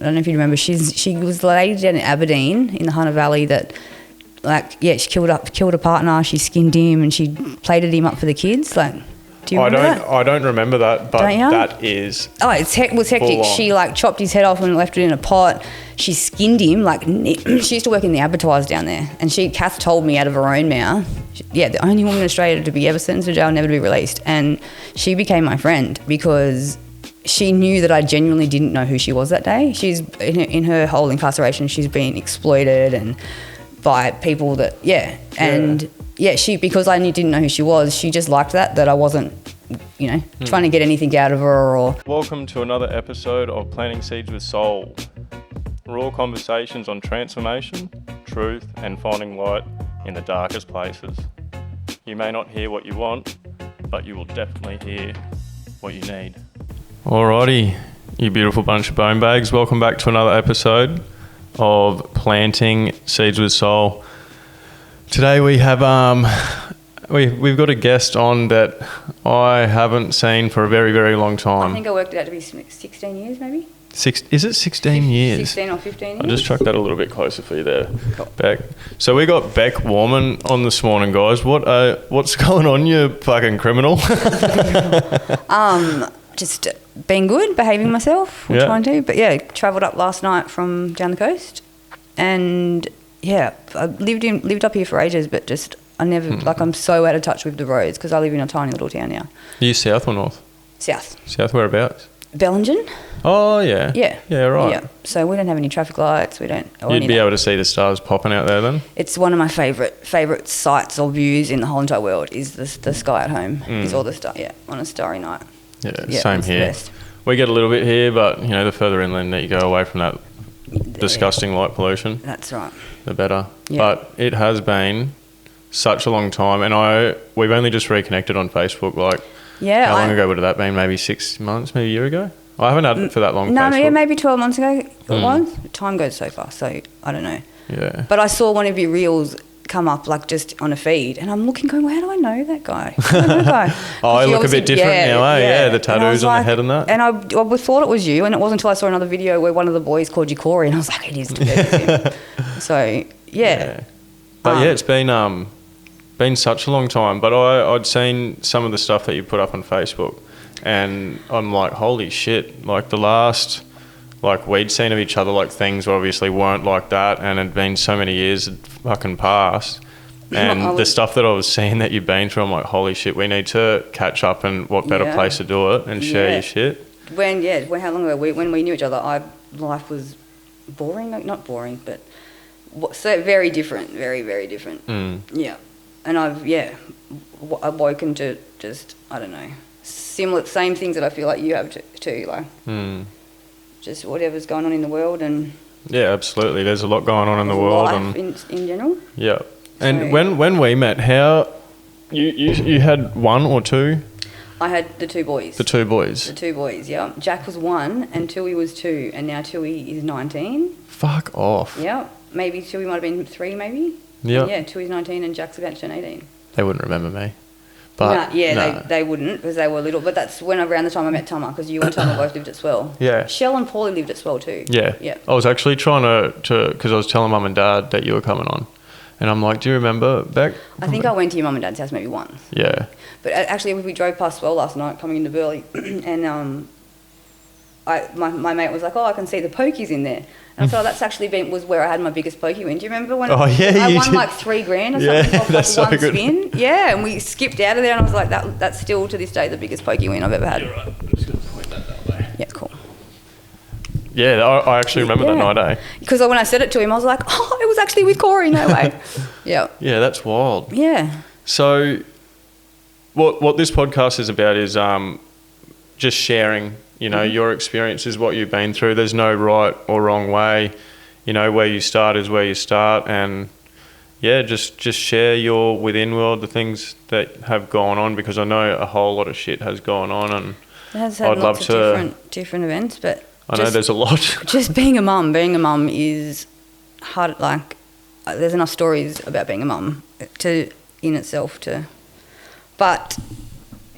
I don't know if you remember, she was the lady down in Aberdeen in the Hunter Valley that, she killed a partner, she skinned him and she plated him up for the kids. Like, do you remember that? I don't remember that, but that is... Oh, it was hectic. She, chopped his head off and left it in a pot. She skinned him. She used to work in the advertise down there. And Kath told me out of her own mouth, the only woman in Australia to be ever sentenced to jail, never to be released. And she became my friend because she knew that I genuinely didn't know who she was that day. She's, in her whole incarceration, she's been exploited and by people that, because I didn't know who she was, she just liked that I wasn't, trying to get anything out of her or... Welcome to another episode of Planting Seeds with Soul. Raw conversations on transformation, truth, and finding light in the darkest places. You may not hear what you want, but you will definitely hear what you need. Alrighty, you beautiful bunch of bone bags. Welcome back to another episode of Planting Seeds with Soul. Today we have we've got a guest on that I haven't seen for a very, very long time. I think I worked it out to be 16 years maybe. Is it 16 years? 16 or 15 years. I'll just chuck that a little bit closer for you there, cool. Beck. So we got Beck Warman on this morning, guys. What's going on, you fucking criminal? Just being good, behaving myself, trying to. But travelled up last night from down the coast, and I lived up here for ages, but just I never I'm so out of touch with the roads because I live in a tiny little town now. Are you south or north? South. South whereabouts? Bellingen. Oh yeah. Yeah, right. Yeah. So we don't have any traffic lights. We don't. You'd be able to see the stars popping out there then. It's one of my favourite sights or views in the whole entire world is the sky at home. Is all the star. Yeah, on a starry night. Yeah, same here. We get a little bit here, but the further inland that you go away from that disgusting light pollution, that's right, the better. Yeah. But it has been such a long time, and we've only just reconnected on Facebook. How long ago would have that been? Maybe 6 months, maybe a year ago. I haven't had it for that long. No, maybe 12 months ago. It was. Time goes so fast, so I don't know. Yeah. But I saw one of your reels come up just on a feed, and I'm looking, going, well, how do I know that guy? I look a bit different now, eh? Yeah, the tattoos on the head and that. And I thought it was you, and it wasn't until I saw another video where one of the boys called you Corey, and I was like, it is him. So But it's been such a long time. But I'd seen some of the stuff that you put up on Facebook, and I'm like, holy shit! The last we'd seen of each other, things obviously weren't like that, and it'd been so many years had fucking passed. And the stuff that I was seeing that you've been through, I'm like, holy shit, we need to catch up, and what better place to do it and share your shit. How long ago? When we knew each other, life was boring, not boring, but so very different, very, very different. Yeah. And I've woken to just, I don't know, same things that I feel like you have too, just whatever's going on in the world. And yeah, absolutely, there's a lot going on in the world life in general. Yeah. And when we met, how you had one or two? I had the two boys. The two boys, yeah. Jack was 1 and Tui was 2, and now Tui is 19. Fuck off. Yeah, maybe Tui might have been 3 maybe. Yeah, Tui's 19 and Jack's about to turn 18. They wouldn't remember me. But they wouldn't because they were little. But that's around the time I met Tama, because you and Tama both lived at Swell. Yeah. Shell and Paulie lived at Swell too. Yeah. I was actually trying to because I was telling Mum and Dad that you were coming on, and I'm like, do you remember Beck? I think I went to your Mum and Dad's house maybe once. Yeah. But actually, we drove past Swell last night coming into Burleigh, and my mate was like, oh, I can see the pokies in there. And so that's actually was where I had my biggest pokey win. Do you remember when I won did. $3,000 or something off that's so one good. spin? Yeah, and we skipped out of there, and I was like, that's still to this day the biggest pokey win I've ever had. You're right. I'm just going to point that way. Yeah, it's cool. Yeah, I actually remember that night, eh? Because when I said it to him, I was like, oh, it was actually with Corey, no way. Yeah. Yeah, that's wild. Yeah. So what this podcast is about is just sharing, your experiences, what you've been through. There's no right or wrong way. Where you start is where you start, and just share your within world, the things that have gone on, because I know a whole lot of shit has gone on, and it has had lots of different events, but I know there's a lot. Just being a mum is hard. There's enough stories about being a mum in itself. But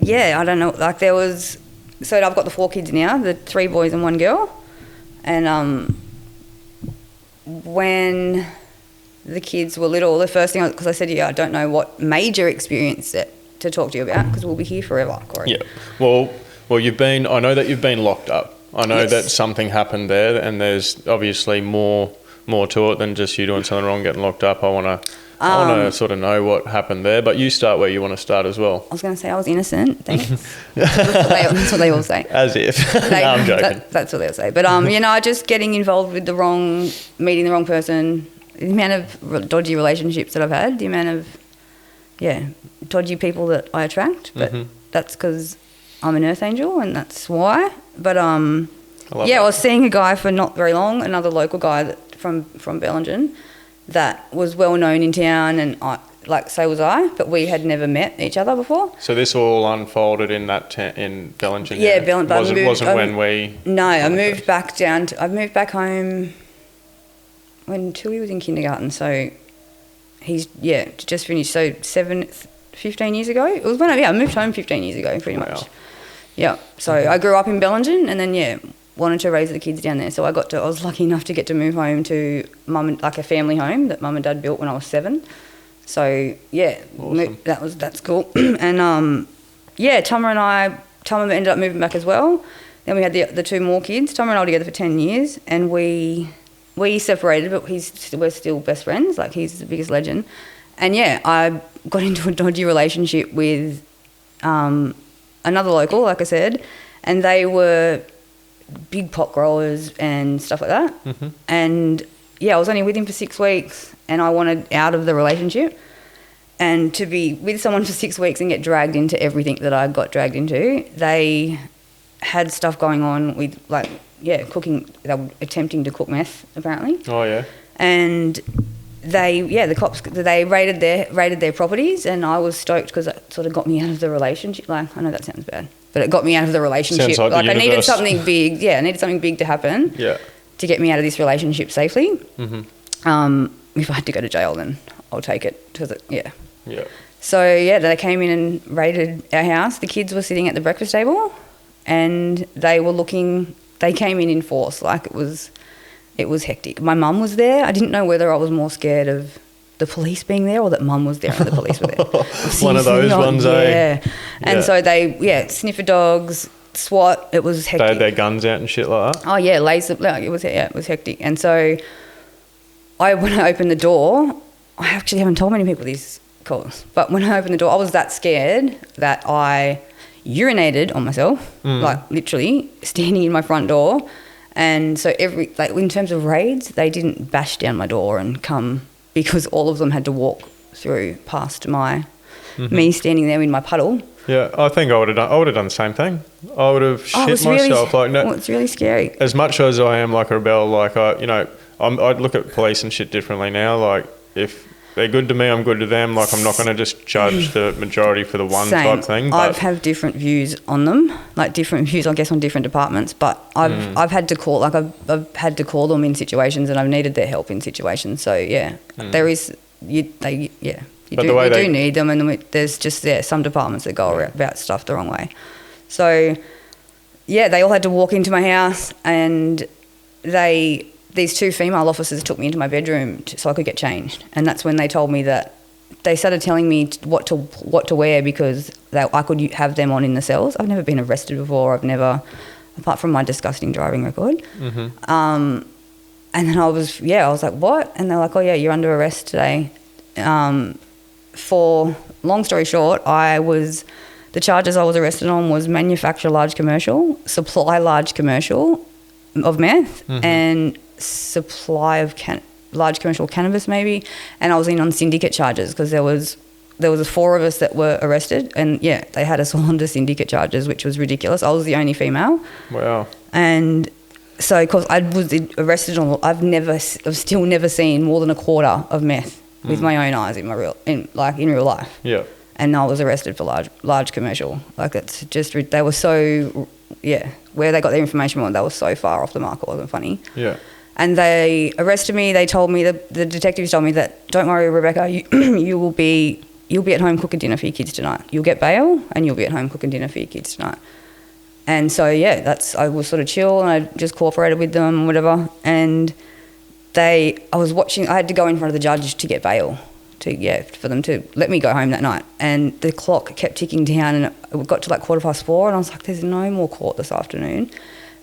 I don't know. So I've got the 4 kids now, the 3 boys and 1 girl. And when the kids were little, the first thing, because I said, I don't know what major experience to talk to you about, because we'll be here forever, Corey. Yeah. Well, I know that you've been locked up. I know that something happened there, and there's obviously more to it than just you doing something wrong, getting locked up. I want to sort of know what happened there, but you start where you want to start as well. I was going to say I was innocent. Thanks. That's what they all say. As if. No, I'm joking. That's what they'll say. But just getting involved with meeting the wrong person, the amount of dodgy relationships that I've had, the amount of dodgy people that I attract. But that's because I'm an earth angel, and that's why. But I was seeing a guy for not very long, another local guy from Bellingen, that was well known in town, and so was I, but we had never met each other before. So this all unfolded in in Bellingen. Yeah, Bellingen. Wasn't when we. No, I moved back down. I moved back home when Tui was in kindergarten. So he's just finished. So 15 years ago. It was when I moved home 15 years ago, pretty much. Yeah. So I grew up in Bellingen, and then wanted to raise the kids down there. So I was lucky enough to get to move home to a family home that mum and dad built when I was 7. So awesome. That's cool. And Tama ended up moving back as well. Then we had the 2 more kids. Tama and I were together for 10 years, and we separated, but we're still best friends. Like, he's the biggest legend. And I got into a dodgy relationship with another local, like I said, and they were big pot growers and stuff like that. And I was only with him for 6 weeks, and I wanted out of the relationship. And to be with someone for 6 weeks and get dragged into everything that I got dragged into, they had stuff going on with cooking. They were attempting to cook meth, apparently. Oh yeah. And the cops, they raided their properties, and I was stoked because it sort of got me out of the relationship. Like, I know that sounds bad, but it got me out of the relationship. Sounds like the I needed something big. I needed something big to happen. Yeah. To get me out of this relationship safely. If I had to go to jail, then I'll take it. Yeah. So they came in and raided our house. The kids were sitting at the breakfast table, and they came in force. Like, it was hectic. My mum was there. I didn't know whether I was more scared of the police being there or that mum was there and the police were there. One of those ones, eh? Yeah. And so sniffer dogs, SWAT, it was hectic. They had their guns out and shit like that? Oh, yeah, it was hectic. And so when I opened the door, I actually haven't told many people this, course, but when I opened the door, I was that scared that I urinated on myself, like literally standing in my front door. And so in terms of raids, they didn't bash down my door and come, because all of them had to walk through past me standing there in my puddle. Yeah, I think I would have done the same thing. I would have shit myself. It's really scary. As much as I am like a rebel, I'd look at police and shit differently now. Like, if they're good to me, I'm good to them. Like, I'm not going to just judge the majority for the one type thing. But I've had different views on them, like different views, I guess, on different departments. But I've had to call, I've had to call them in situations, and I've needed their help in situations. So there is you do need them, and there's just some departments that go about stuff the wrong way. So they all had to walk into my house, and these 2 female officers took me into my bedroom so I could get changed. And that's when they told me that they started telling me what to wear, because I could have them on in the cells. I've never been arrested before. I've never, apart from my disgusting driving record. And then I was like, what? And they're like, oh yeah, you're under arrest today. For long story short, the charges I was arrested on was manufacture large commercial, supply large commercial of meth, and supply of large commercial cannabis maybe. And I was in on syndicate charges because there was 4 of us that were arrested, and they had us all under syndicate charges, which was ridiculous. I was the only female. Wow. And so because I was arrested on, I've still never seen more than a quarter of meth with my own eyes in real life. Yeah. And I was arrested for large commercial. Like, it's just, they were so, where they got their information from, they were so far off the mark, it wasn't funny. Yeah. And they arrested me. They told me, the detectives told me that, don't worry, Rebecca, you'll be at home cooking dinner for your kids tonight. You'll get bail and you'll be at home cooking dinner for your kids tonight. And so, I was sort of chill and I just cooperated with them and whatever. And I had to go in front of the judge to get bail, for them to let me go home that night. And the clock kept ticking down and it got to like 4:15 and I was like, there's no more court this afternoon.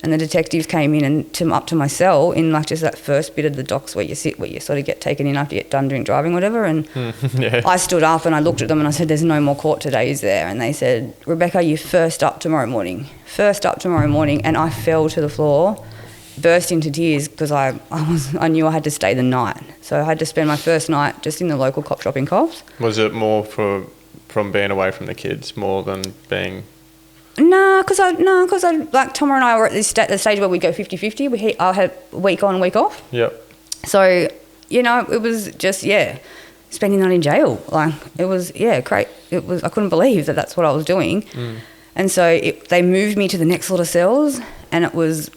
And the detectives came in and up to my cell in like just that first bit of the docks where you sit, where you sort of get taken in after you get done doing driving, whatever. And I stood up and I looked at them and I said, there's no more court today, is there? And they said, Rebecca, you're first up tomorrow morning. And I fell to the floor, burst into tears because I knew I had to stay the night. So I had to spend my first night just in the local cop shop in Cobbs. Was it more from being away from the kids more than being... No, because like Tom and I were at the stage where we go 50-50. I had week on, week off. Yep. So, it was just, spending the night in jail. Like, it was, great. It was, I couldn't believe that that's what I was doing. And so they moved me to the next lot of cells and it was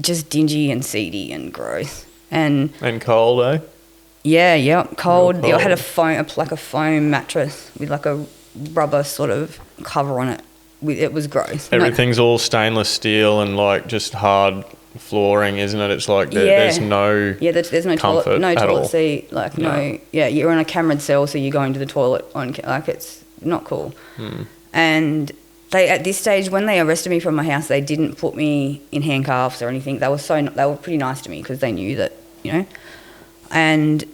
just dingy and seedy and gross. And cold, eh? Yeah, cold. I had a foam mattress with like a rubber sort of cover on it. It was gross. Everything's all stainless steel and like just hard flooring, isn't it? It's like there's no there's no comfort toilet seat, like you're in a cambered cell, so you go into the toilet like it's not cool. And they, at this stage, when they arrested me from my house, they didn't put me in handcuffs or anything. They were pretty nice to me because they knew that, and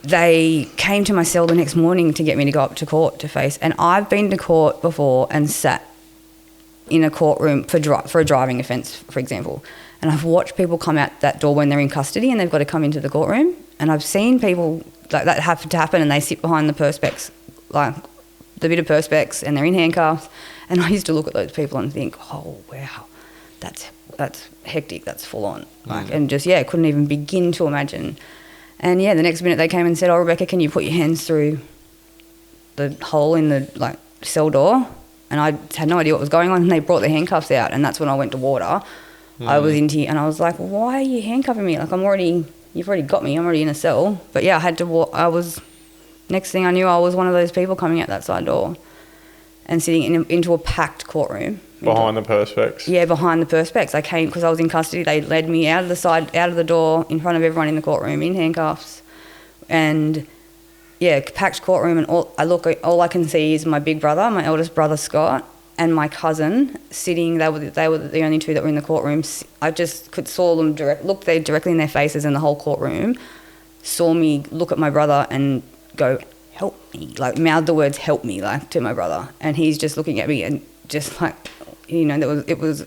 they came to my cell the next morning to get me to go up to court to face. And I've been to court before and sat in a courtroom for a driving offence, for example. And I've watched people come out that door when they're in custody and they've got to come into the courtroom. And I've seen people like that have to happen and they sit behind the perspex, like the bit of perspex, and they're in handcuffs. And I used to look at those people and think, oh, wow, that's hectic, that's full on. And just, couldn't even begin to imagine. And the next minute they came and said, oh, Rebecca, can you put your hands through the hole in the cell door? And I had no idea what was going on, and they brought the handcuffs out, and that's when I went to water. I was in tears, and I was like, why are you handcuffing me? Like, you've already got me, I'm already in a cell. But I had to walk. Next thing I knew, I was one of those people coming out that side door and sitting into a packed courtroom. Behind the perspex? Yeah, behind the perspex. I came, because I was in custody, they led me out of the door, in front of everyone in the courtroom, in handcuffs. And, packed courtroom, and all I can see is my big brother, my eldest brother, Scott, and my cousin sitting. They were the only two that were in the courtroom. I just saw them look directly in their faces, and the whole courtroom saw me look at my brother and go, help me, like mouth the words help me, like to my brother. And he's just looking at me and just like, it was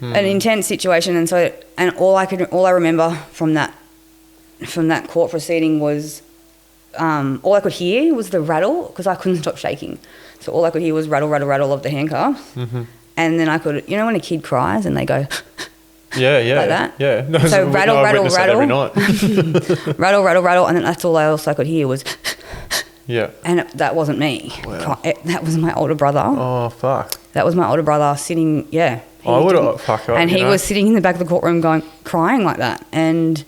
an intense situation. And so, all I remember from that court proceeding was, all I could hear was the rattle, because I couldn't stop shaking. So all I could hear was rattle, rattle, rattle of the handcuffs. And then I could, when a kid cries and they go, like that? Yeah. No, so rattle, rattle, rattle. Every night. Rattle, rattle, rattle. And then that's all else I could hear was, and that wasn't me. Wow. That was my older brother. Oh, fuck. That was my older brother sitting, I would have fucked up. And he was sitting in the back of the courtroom crying like that. And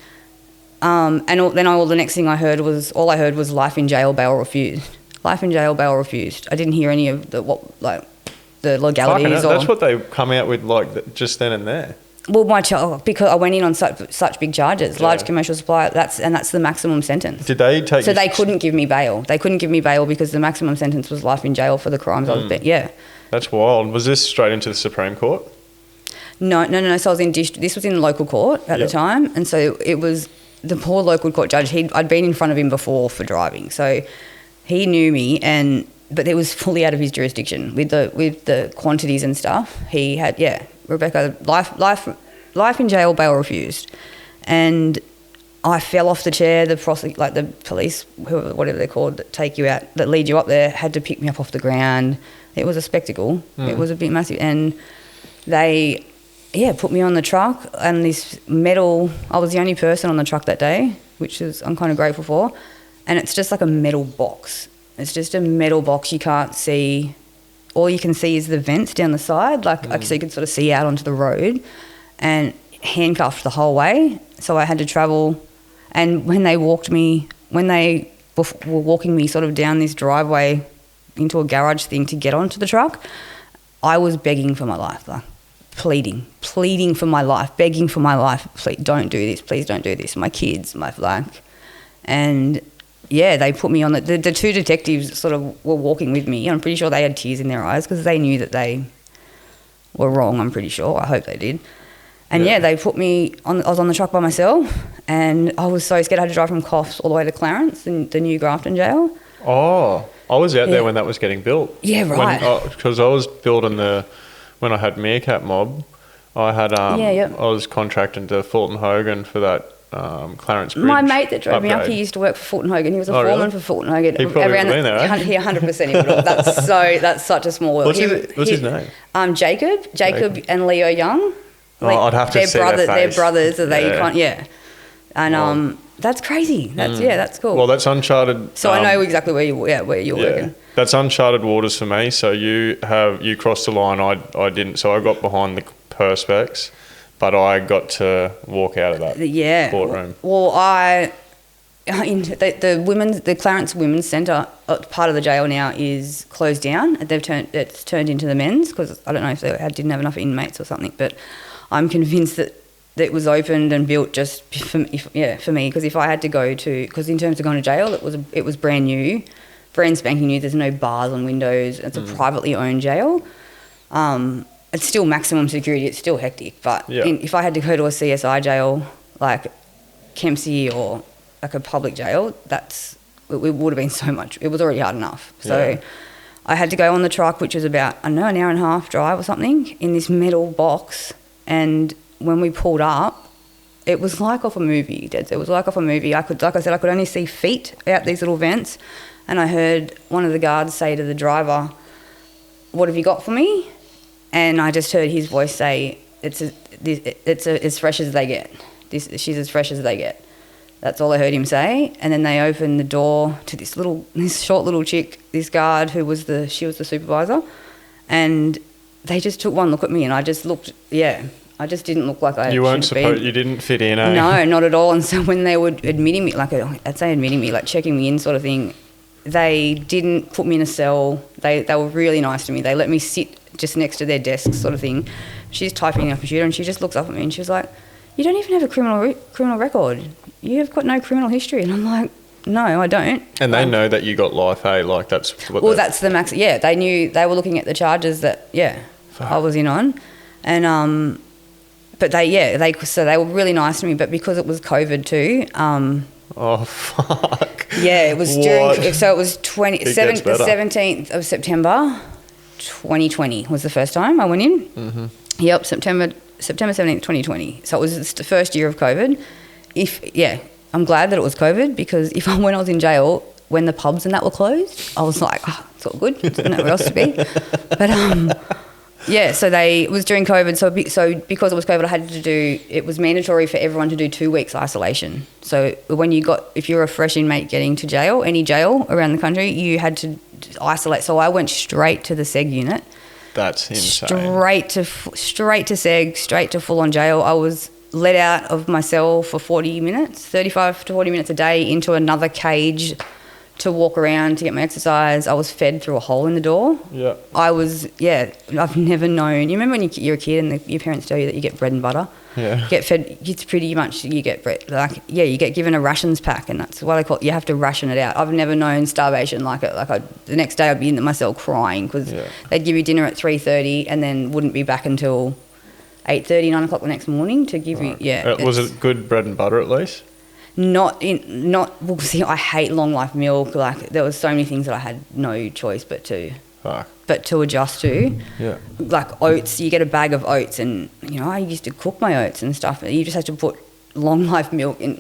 the next thing I heard was life in jail, bail refused. Life in jail, bail refused. I didn't hear any of the legalities. That's what they come out with, just then and there. Well, because I went in on such big charges, large commercial supply. That's the maximum sentence. Did they take? So they couldn't give me bail. They couldn't give me bail because the maximum sentence was life in jail for the crimes I was. That's wild. Was this straight into the Supreme Court? No. So I was in this was in local court at the time, and so it was the poor local court judge. I'd been in front of him before for driving, so he knew me, but it was fully out of his jurisdiction with the quantities and stuff. He had Rebecca, life in jail, bail refused, and I fell off the chair. The police, whatever they're called, that take you out, that lead you up there, had to pick me up off the ground. It was a spectacle. It was a bit massive, and they put me on the truck, and this metal. I was the only person on the truck that day, which I'm kind of grateful for. And it's just like a metal box. It's just a metal box. You can't see. All you can see is the vents down the side, so you can sort of see out onto the road, and handcuffed the whole way. So I had to travel. And when they were walking me sort of down this driveway into a garage thing to get onto the truck, I was begging for my life, like pleading for my life, begging for my life. Please don't do this. Please don't do this. My kids, and yeah, they put me on the two detectives sort of were walking with me. I'm pretty sure they had tears in their eyes because they knew that they were wrong. I'm pretty sure. I hope they did. And yeah, they put me on. I was on the truck by myself, and I was so scared. I had to drive from Coffs all the way to Clarence, the new Grafton jail. Oh, I was out there when that was getting built. Yeah, right. Because I was building when I had Meerkat Mob, I had I was contracting to Fulton Hogan for that Clarence Bridge. My mate that drove me up, he used to work for Fulton Hogan. He was a foreman for Fulton Hogan. He probably would have been there, eh? He 100% he would have. That's such a small world. What's his name? Jacob and Leo Young. I'd have to see their face. They're brothers. And that's crazy. That's cool. Well, that's uncharted. So I know exactly where you're working. That's uncharted waters for me. So you crossed the line. I didn't. So I got behind the perspex, but I got to walk out of that courtroom. Well, the Clarence Women's Centre, part of the jail now, is closed down. It's turned into the men's because I don't know if they didn't have enough inmates or something, but I'm convinced that it was opened and built just for me, because if I had to go to, because in terms of going to jail, it was brand new, brand spanking new. There's no bars on windows. It's a privately owned jail. It's still maximum security. It's still hectic. But if I had to go to a CSI jail like Kempsey or like a public jail, it would have been so much. It was already hard enough. So I had to go on the truck, which was about, an hour and a half drive or something, in this metal box. And when we pulled up, it was like off a movie. It was like off a movie. I could only see feet out these little vents. And I heard one of the guards say to the driver, "What have you got for me?" And I just heard his voice say, it's as fresh as they get. She's as fresh as they get. That's all I heard him say. And then they opened the door to this short little chick, this guard she was the supervisor. And they just took one look at me, and I just looked, I just didn't look like I You weren't supposed, you didn't fit in, eh? No, not at all. And so when they were admitting me, like checking me in sort of thing, they didn't put me in a cell. They were really nice to me. They let me sit just next to their desk sort of thing. She's typing on a computer, and she just looks up at me and she was like, "You don't even have a criminal record. You have got no criminal history." And I'm like, "No, I don't." And they know that you got life, hey? Like that's what. Well, that's the max. Yeah, they knew. They were looking at the charges that I was in on, and but they were really nice to me. But because it was COVID too. Oh fuck. Yeah, it was during. So it was the 17th of September, 2020 was the first time I went in. Mm-hmm. Yep, September 17th, 2020. So it was the first year of COVID. I'm glad that it was COVID, because when I was in jail, when the pubs and that were closed, I was like, it's all good. There's nowhere else to be. But so it was during COVID. So because it was COVID, it was mandatory for everyone to do 2 weeks isolation. So if you're a fresh inmate getting to jail, any jail around the country, you had to isolate. So I went straight to the seg unit. That's insane. Straight to seg, straight to full on jail. I was let out of my cell for 35 to 40 minutes a day into another cage to walk around to get my exercise. I was fed through a hole in the door. Yeah. I've never known. You remember when you're a kid and your parents tell you that you get bread and butter? Yeah. You get fed, it's pretty much, you get bread. You get given a rations pack, and that's what they call it. You have to ration it out. I've never known starvation like it. The next day I'd be in my cell crying because they'd give you dinner at 3:30 and then wouldn't be back until 8:30, 9 o'clock the next morning to give you, was it good bread and butter at least? See, I hate long life milk. Like, there was so many things that I had no choice but to adjust to. Yeah. Like oats, you get a bag of oats, and I used to cook my oats and stuff. You just have to put long life milk in.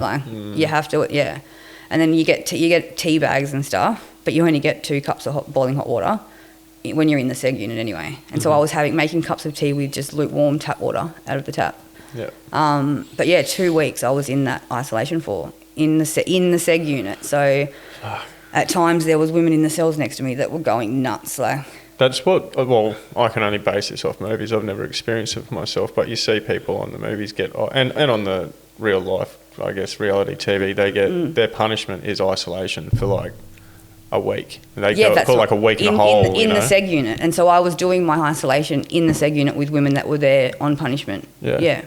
You have to, and then you get tea bags and stuff, but you only get 2 cups of boiling hot water when you're in the seg unit anyway. And so I was making cups of tea with just lukewarm tap water out of the tap. Yeah. But 2 weeks I was in that isolation in the seg unit. So at times there was women in the cells next to me that were going nuts. That's I can only base this off movies. I've never experienced it for myself, but you see people on the movies and on the real life, I guess, reality TV, they get their punishment is isolation for a week. They call it like a week in a hole. In the seg unit. And so I was doing my isolation in the seg unit with women that were there on punishment. Yeah.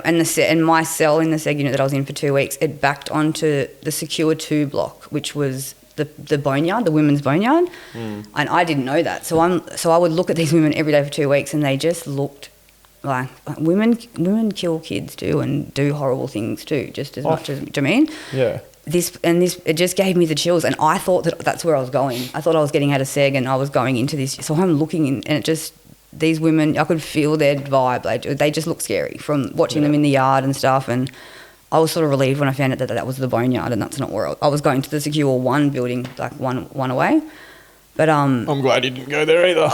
And my cell in the seg unit that I was in for 2 weeks, it backed onto the Secure 2 block, which was the boneyard, the women's boneyard. And I didn't know that. So I would look at these women every day for 2 weeks, and they just looked like women kill kids too and do horrible things too, just as much as, do you mean? Yeah. This it just gave me the chills, and I thought that's where I was going. I thought I was getting out of seg and I was going into this. So I'm looking in, and it just, these women, I could feel their vibe. Like, they just look scary from watching them in the yard and stuff. And I was sort of relieved when I found out that was the boneyard, and that's not where I was going to the Secure 1 building, like one away. But I'm glad you didn't go there either.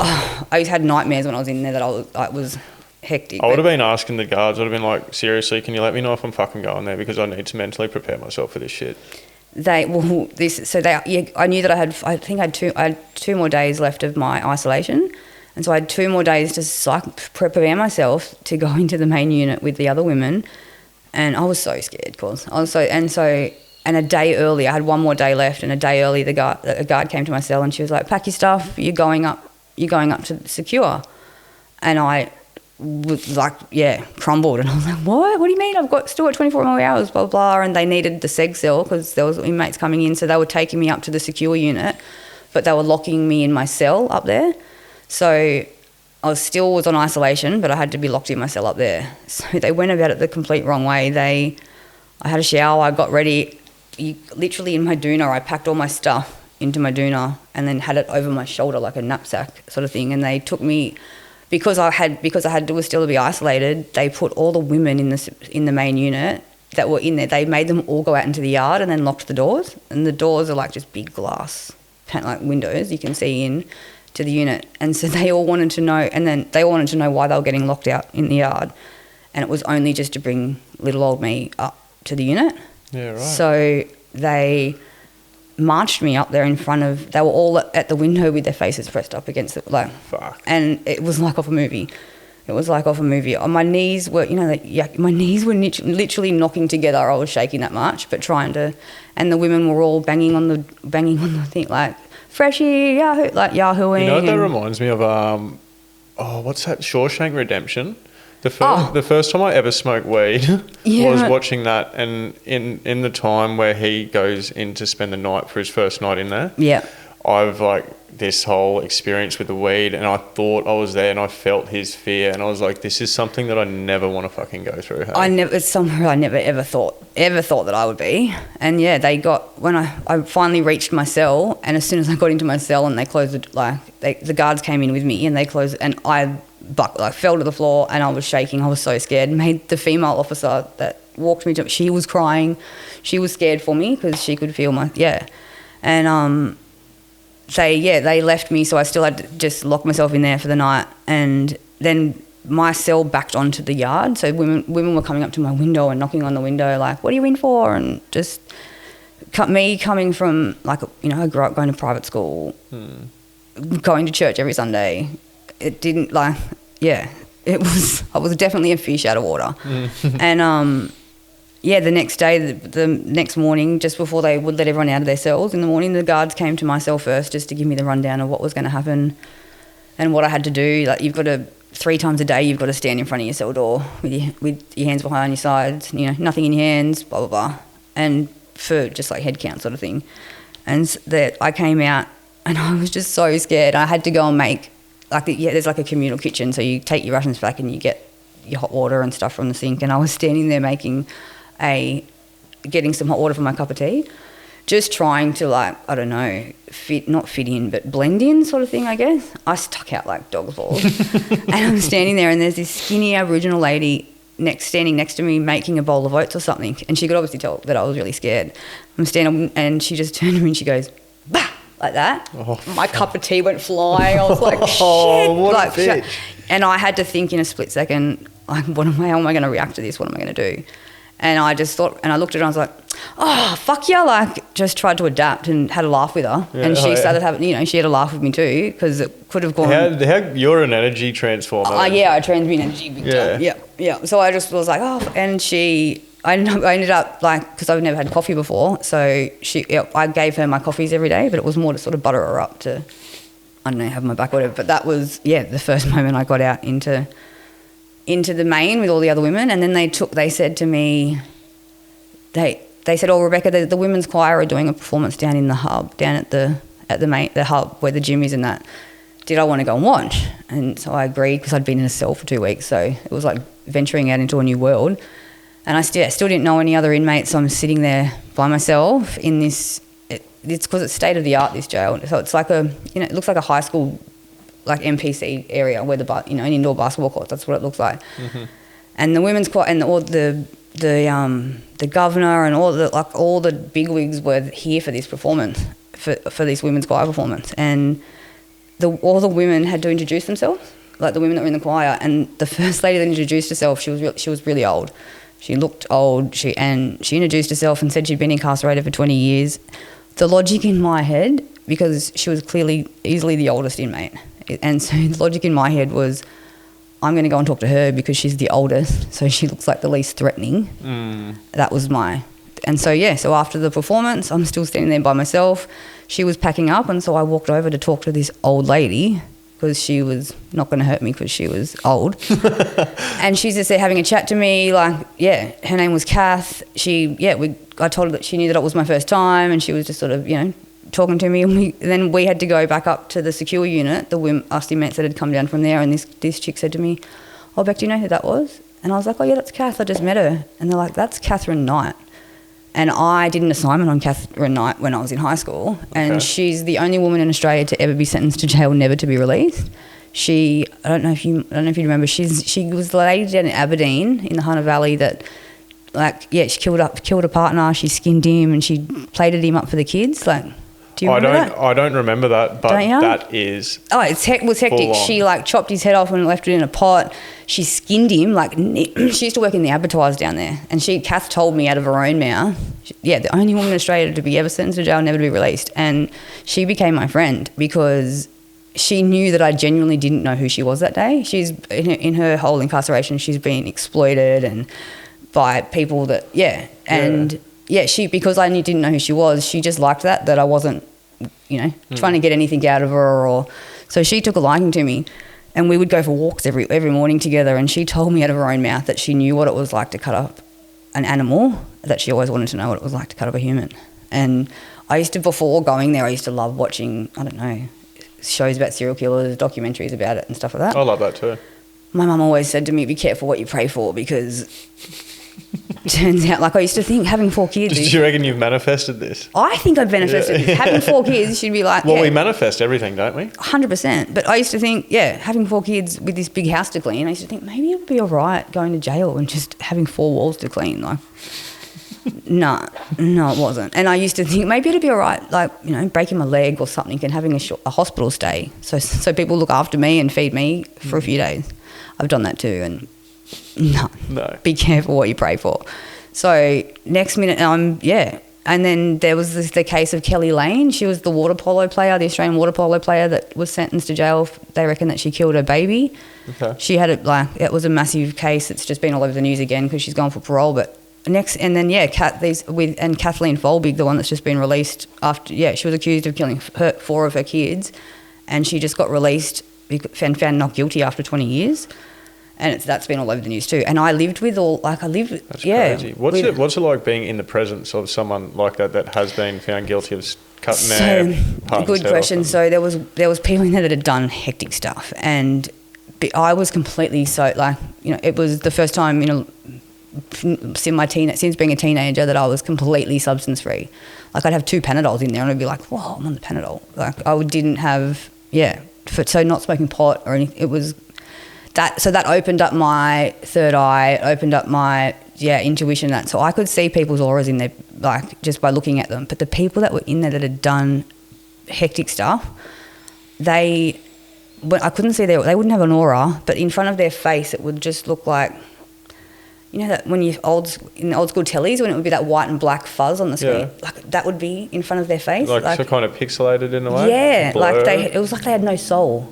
I had nightmares when I was in there that I was hectic. I would have been asking the guards. I would have been like, seriously, can you let me know if I'm fucking going there, because I need to mentally prepare myself for this shit. I knew that I had 2 more days left of my isolation, and so I had 2 more days to prepare myself to go into the main unit with the other women, and I was so scared, and a day early, I had 1 more day left, and a day early a guard came to my cell and she was like, pack your stuff, you're going up to Secure. And I was like, crumbled. And I was like, what do you mean? I've still got 24 more hours, blah, blah. And they needed the seg cell because there was inmates coming in, so they were taking me up to the Secure unit, but they were locking me in my cell up there. So I was on isolation, but I had to be locked in my cell up there. So they went about it the complete wrong way. I had a shower, I got ready. Literally in my doona, I packed all my stuff into my doona and then had it over my shoulder like a knapsack sort of thing. And they took me, because I was still to be isolated, they put all the women in the main unit that were in there, they made them all go out into the yard and then locked the doors. And the doors are like just big glass, like windows you can see in to the unit. And so they all wanted to know, why they were getting locked out in the yard. And it was only just to bring little old me up to the unit. Yeah, right. So they marched me up there in front of, they were all at the window with their faces pressed up against it, like, fuck. And it was like off a movie. My knees were, my knees were literally knocking together. I was shaking that much, but trying to, and the women were all banging on the thing, like, freshie, Yahoo, like Yahooing. You know what that reminds me of? What's that? Shawshank Redemption. The first time I ever smoked weed was watching that, and in the time where he goes in to spend the night for his first night in there. Yeah. I've this whole experience with the weed, and I thought I was there, and I felt his fear, and I was like, this is something that I never want to fucking go through. Hey? It's somewhere I never ever thought that I would be. And when I finally reached my cell, and as soon as I got into my cell and they closed it, the guards came in with me and they closed it, and I fell to the floor and I was shaking. I was so scared. Made the female officer that walked me to, she was crying. She was scared for me because she could feel and they left me, so I still had to just lock myself in there for the night. And then my cell backed onto the yard, so women were coming up to my window and knocking on the window like, what are you in for? And just me coming from, I grew up going to private school, going to church every Sunday. It didn't I was definitely a fish out of water. And the next day, the next morning, just before they would let everyone out of their cells in the morning, the guards came to my cell first just to give me the rundown of what was going to happen and what I had to do. Like, you've got to, 3 times a day, you've got to stand in front of your cell door with your hands behind your sides, nothing in your hands, blah, blah, blah. And for just head count sort of thing. And I came out and I was just so scared. I had to go and make, there's a communal kitchen, so you take your rations back and you get your hot water and stuff from the sink. And I was standing there getting some hot water for my cup of tea, just trying to not fit in, but blend in sort of thing, I guess. I stuck out like dog's balls. And I'm standing there and there's this skinny Aboriginal lady standing next to me making a bowl of oats or something, and she could obviously tell that I was really scared. I'm standing and she just turned to me and she goes, bah! Like that. Oh, my cup of tea went flying. I was like, shit. Oh, what a bitch. And I had to think in a split second, how am I going to react to this? What am I going to do? And I just thought, and I looked at her and I was like, oh, fuck yeah, just tried to adapt and had a laugh with her. Yeah, and she started having, she had a laugh with me too, because it could have gone. How you're an energy transformer. I transmit energy big time. Yeah. So I just was like, oh, and I ended up because I've never had coffee before, so I gave her my coffees every day, but it was more to sort of butter her up to, I don't know, have my back or whatever. But that was the first moment I got out into the main with all the other women, and then they said to me, they said, "Oh, Rebecca, the women's choir are doing a performance down in the hub, down at the hub where the gym is and that. Did I want to go and watch?" And so I agreed because I'd been in a cell for 2 weeks, so it was like venturing out into a new world. And I still didn't know any other inmates, so I'm sitting there by myself in this. It's because it's state of the art, this jail. So it's like it looks like a high school, like MPC area where an indoor basketball court. That's what it looks like. Mm-hmm. And the women's court and all the governor and all the bigwigs were here for this performance, for this women's choir performance. And all the women had to introduce themselves, like the women that were in the choir. And the first lady that introduced herself, she was really old. She looked old. She introduced herself and said she'd been incarcerated for 20 years. The logic in my head, because she was easily the oldest inmate, and so the logic in my head was, I'm going to go and talk to her because she's the oldest, so she looks like the least threatening. That was and so after the performance, I'm still standing there by myself. She was packing up, and so I walked over to talk to this old lady because she was not going to hurt me because she was old. And she's just there having a chat to me, her name was Kath. I told her that she knew that it was my first time, and she was just sort of, talking to me. And then we had to go back up to the secure unit, us inmates that had come down from there, and this chick said to me, "Oh, Beck, do you know who that was?" And I was like, "Oh, yeah, that's Kath. I just met her." And they're like, "That's Katherine Knight." And I did an assignment on Katherine Knight when I was in high school, and she's the only woman in Australia to ever be sentenced to jail, never to be released. I don't know if you remember. She was the lady down in Aberdeen in the Hunter Valley that, she killed a partner. She skinned him and she plated him up for the kids. Do you remember that? I don't remember that, but that is. Oh, it was hectic. She chopped his head off and left it in a pot. She skinned him. She used to work in the abattoirs down there, and Kath told me out of her own mouth, the only woman in Australia to be ever sentenced to jail, never to be released. And she became my friend because she knew that I genuinely didn't know who she was that day. She's in her whole incarceration, she's been exploited and by people that because I didn't know who she was, she just liked that I wasn't, trying to get anything out of her, so she took a liking to me, and we would go for walks every morning together. And she told me out of her own mouth that she knew what it was like to cut up an animal, that she always wanted to know what it was like to cut up a human. And before going there, I used to love watching, shows about serial killers, documentaries about it and stuff like that. I love that too. My mum always said to me, "Be careful what you pray for," because turns out, I used to think having 4 kids. Do you reckon you've manifested this? I think I've manifested this. Having 4 kids, she'd be like, well, we manifest everything, don't we? 100%. But I used to think, having 4 kids with this big house to clean, I used to think maybe it would be all right going to jail and just having 4 walls to clean. No, it wasn't. And I used to think maybe it'd be all right, breaking my leg or something and having a hospital stay so people look after me and feed me for a few days. I've done that too, and no. Be careful what you pray for. So next minute, and then there was the case of Kelly Lane. She was the the Australian water polo player that was sentenced to jail. They reckon that she killed her baby. Okay. She had it was a massive case. It's just been all over the news again because she's gone for parole. But Kathleen Folbig, the one that's just been released after. She was accused of killing 4 of her kids, and she just got released and found not guilty after 20 years. And that's been all over the news too. And I lived with That's crazy. What's it like being in the presence of someone like that has been found guilty of cutting their partner's good head question. off? So there was people in there that had done hectic stuff, and I was completely it was the first time since being a teenager that I was completely substance free. I'd have 2 Panadols in there and I'd be like, whoa, I'm on the Panadol. I didn't have so not smoking pot or anything. It was. That opened up my third eye, opened up my intuition. So I could see people's auras in there, just by looking at them. But the people that were in there that had done hectic stuff, I couldn't see they wouldn't have an aura, but in front of their face it would just look like, that when in the old school tellies, when it would be that white and black fuzz on the screen, that would be in front of their face, so kind of pixelated in a way. Yeah, it was like they had no soul.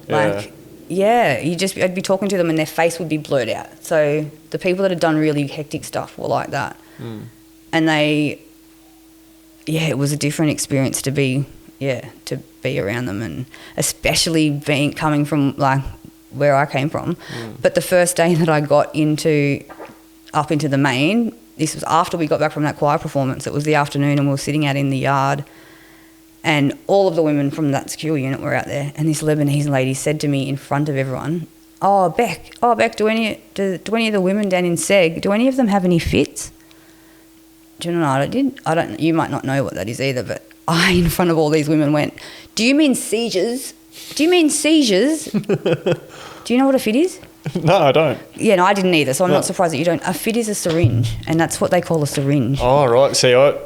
I'd be talking to them and their face would be blurred out. So the people that had done really hectic stuff were like that. And it was a different experience to be around them, and especially coming from like where I came from. But the first day that I got up into the main, this was after we got back from that choir performance. It was the afternoon, and we were sitting out in the yard, and all of the women from that secure unit were out there, and this Lebanese lady said to me in front of everyone, Beck, do any of the women down in Seg, do any of them have any fits? Do you know what I did? You might not know what that is either, but I, in front of all these women, went, do you mean seizures? Do you mean seizures? Do you know what a fit is? No, I don't. Yeah, no, I didn't either, so I'm not surprised that you don't. A fit is a syringe, and that's what they call a syringe. Oh, right. See, a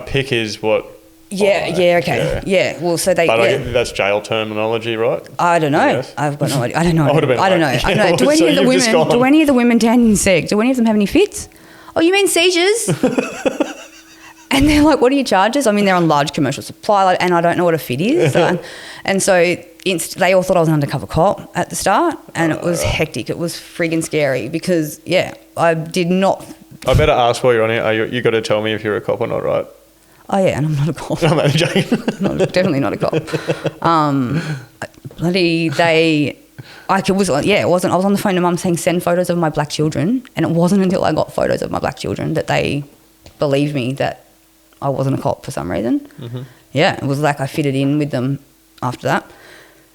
pick is what... Okay. Yeah, well, so they... But that's jail terminology, right? I don't know. Yes. I've got no idea. I don't know. I don't know. Do any of the women down in Seg, do any of them have any fits? Oh, you mean seizures? And they're like, what are your charges? I mean, they're on large commercial supply, and I don't know what a fit is. And so they all thought I was an undercover cop at the start, and it was hectic. It was friggin' scary because, I did not... I better ask while you're on it. You got to tell me if you're a cop or not, right? Oh, yeah, and I'm not a cop. I'm only joking. Definitely not a cop. It wasn't. I was on the phone to Mum saying, send photos of my black children, and it wasn't until I got photos of my black children that they believed me that I wasn't a cop for some reason. Yeah, it was like I fitted in with them after that.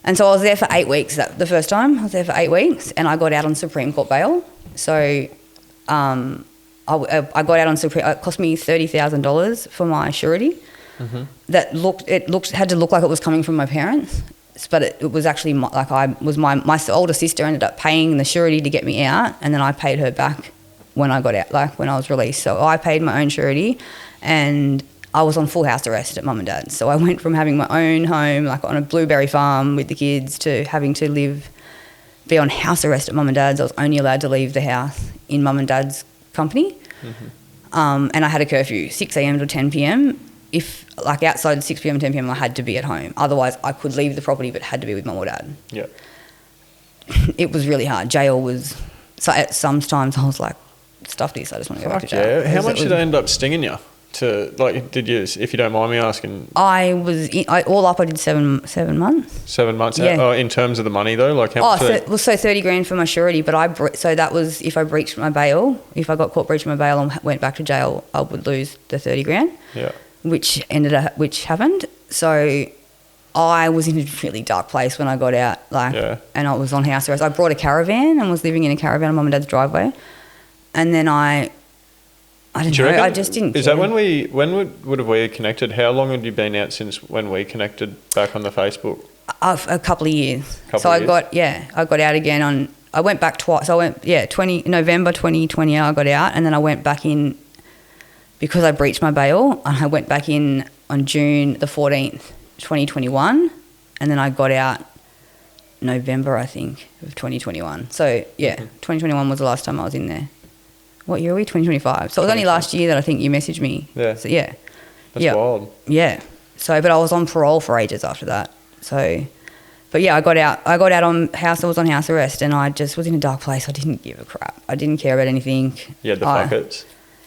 And so I was there for 8 weeks. The first time I was there for 8 weeks, and I got out on Supreme Court bail. So I got out on Supreme. It cost me $30,000 for my surety. That had to look like it was coming from my parents, but it was actually my older sister ended up paying the surety to get me out, and then I paid her back when I got out, like when I was released. So I paid my own surety, and I was on full house arrest at Mum and Dad's. So I went from having my own home, like on a blueberry farm with the kids, to having to be on house arrest at Mum and Dad's. I was only allowed to leave the house in Mum and Dad's company. And I had a curfew, 6 a.m. to 10 p.m. If, like, outside 6 p.m. to 10 p.m, I had to be at home. Otherwise, I could leave the property but had to be with Mum or Dad. Yeah. It was really hard. Jail was... So at some times I was like, stuff this, I just want to go back to jail. Yeah. How much did they end up stinging you? Did you, if you don't mind me asking? All up I did 7 months. 7 months? Yeah. Oh, in terms of the money though? Like how much? So 30 grand for my surety, but so that was if I breached my bail. If I got caught breaching my bail and went back to jail, I would lose the 30 grand. Yeah. Which happened. So I was in a really dark place when I got out, and I was on house arrest. I brought a caravan and was living in a caravan on Mum and Dad's driveway. And then I don't know, I just didn't care. Is that when would have we connected? How long had you been out since when we connected back on the Facebook? A couple of years. I got out again I went back twice. I went, November 2020 I got out, and then I went back in because I breached my bail, and I went back in on June the 14th, 2021, and then I got out November, I think, of 2021. So, 2021 was the last time I was in there. What year are we? 2025. So it was only last year that I think you messaged me. Yeah. So, yeah. That's wild. Yeah. So, but I was on parole for ages after that. So, but yeah, I got out on house. I was on house arrest, and I just was in a dark place. I didn't give a crap. I didn't care about anything. Yeah, the buckets.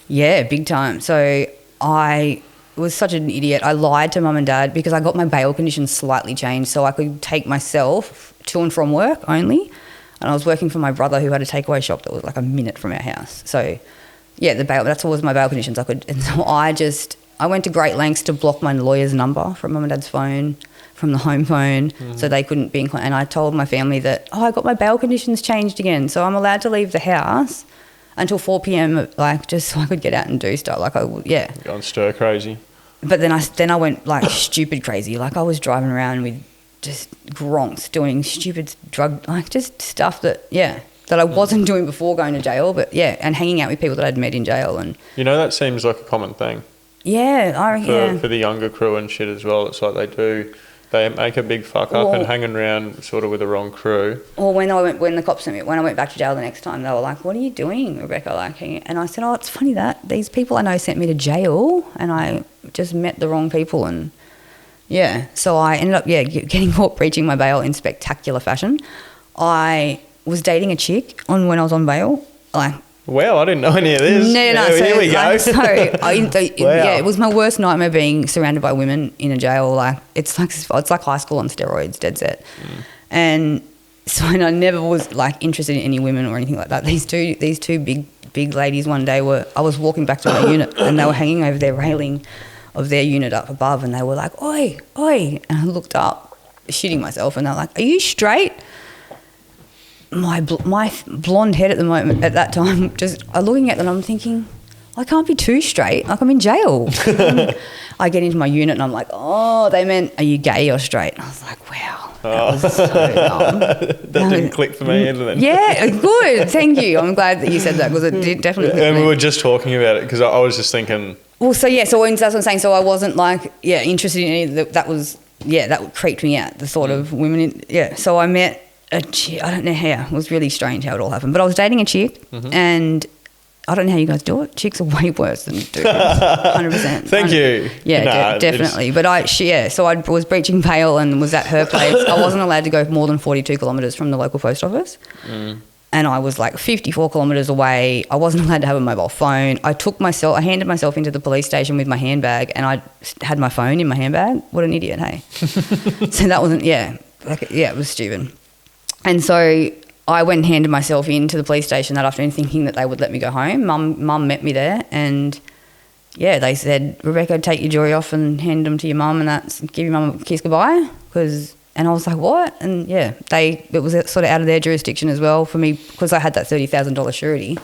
Yeah, big time. So I was such an idiot. I lied to Mum and Dad because I got my bail conditions slightly changed so I could take myself to and from work only. And I was working for my brother who had a takeaway shop that was like a minute from our house. So, yeah, that's what was my bail conditions. And so I went to great lengths to block my lawyer's number from Mum and Dad's phone, from the home phone, so they couldn't be in contact. And I told my family that, I got my bail conditions changed again, so I'm allowed to leave the house until 4 p.m, just so I could get out and do stuff. Going stir crazy. But then I went stupid crazy. I was driving around with just gronks doing stupid drug, just stuff that I wasn't doing before going to jail, but and hanging out with people that I'd met in jail. And that seems like a common thing. Yeah, I reckon. For the younger crew and shit as well, it's like they make a big fuck up and hanging around sort of with the wrong crew. Or when the cops sent me, when I went back to jail the next time, they were like, "What are you doing, Rebecca?" And I said, "Oh, it's funny that these people I know sent me to jail, and I just met the wrong people." And so I ended up getting caught breaching my bail in spectacular fashion. I was dating a chick when I was on bail, Well, I didn't know any of this. No. So, here we go. Wow. Yeah, it was my worst nightmare being surrounded by women in a jail. Like it's like high school on steroids, dead set. And so I never was like interested in any women or anything like that. These two big ladies one day I was walking back to my unit and they were hanging over their railing of their unit up above and they were like, oi, oi. And I looked up, shitting myself, and they're like, are you straight? My blonde head at that time, just looking at them, I'm thinking, I can't be too straight. Like I'm in jail. I get into my unit and I'm like, oh, they meant, are you gay or straight? I was like, wow, that was so dumb. That didn't click for me either then. Yeah, good. Thank you. I'm glad that you said that because it did definitely click And for me. we were just talking about it because I was just thinking. Well, so that's what I'm saying. So I wasn't like, interested in any of that creeped me out, the thought of women. So I met a chick, I don't know how, it was really strange how it all happened, but I was dating a chick and I don't know how you guys do it. Chicks are way worse than dudes, 100%. Thank you. Yeah, definitely. But so I was breaching bail and was at her place. I wasn't allowed to go more than 42 kilometres from the local post office. And I was like 54 kilometres away. I wasn't allowed to have a mobile phone. I handed myself into the police station with my handbag and I had my phone in my handbag. What an idiot, hey? So that wasn't, it was stupid. And so I went and handed myself into the police station that afternoon thinking that they would let me go home. Mum met me there and, they said, Rebecca, take your jewellery off and hand them to your mum and give your mum a kiss goodbye. And I was like, what? And, it was sort of out of their jurisdiction as well for me because I had that $30,000 surety.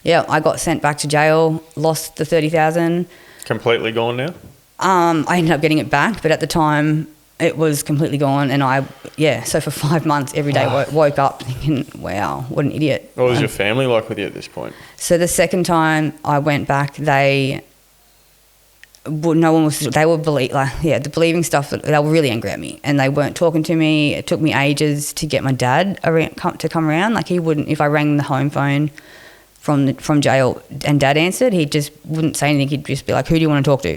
Yeah, I got sent back to jail, lost the $30,000. Completely gone now? I ended up getting it back, but at the time it was completely gone. And so for 5 months every day woke up thinking, wow, what an idiot. What was your family like with you at this point? So the second time I went back, the believing stuff, they were really angry at me and they weren't talking to me. It took me ages to get my dad to come around. Like he wouldn't, if I rang the home phone from jail and dad answered, he just wouldn't say anything. He'd just be like, who do you want to talk to?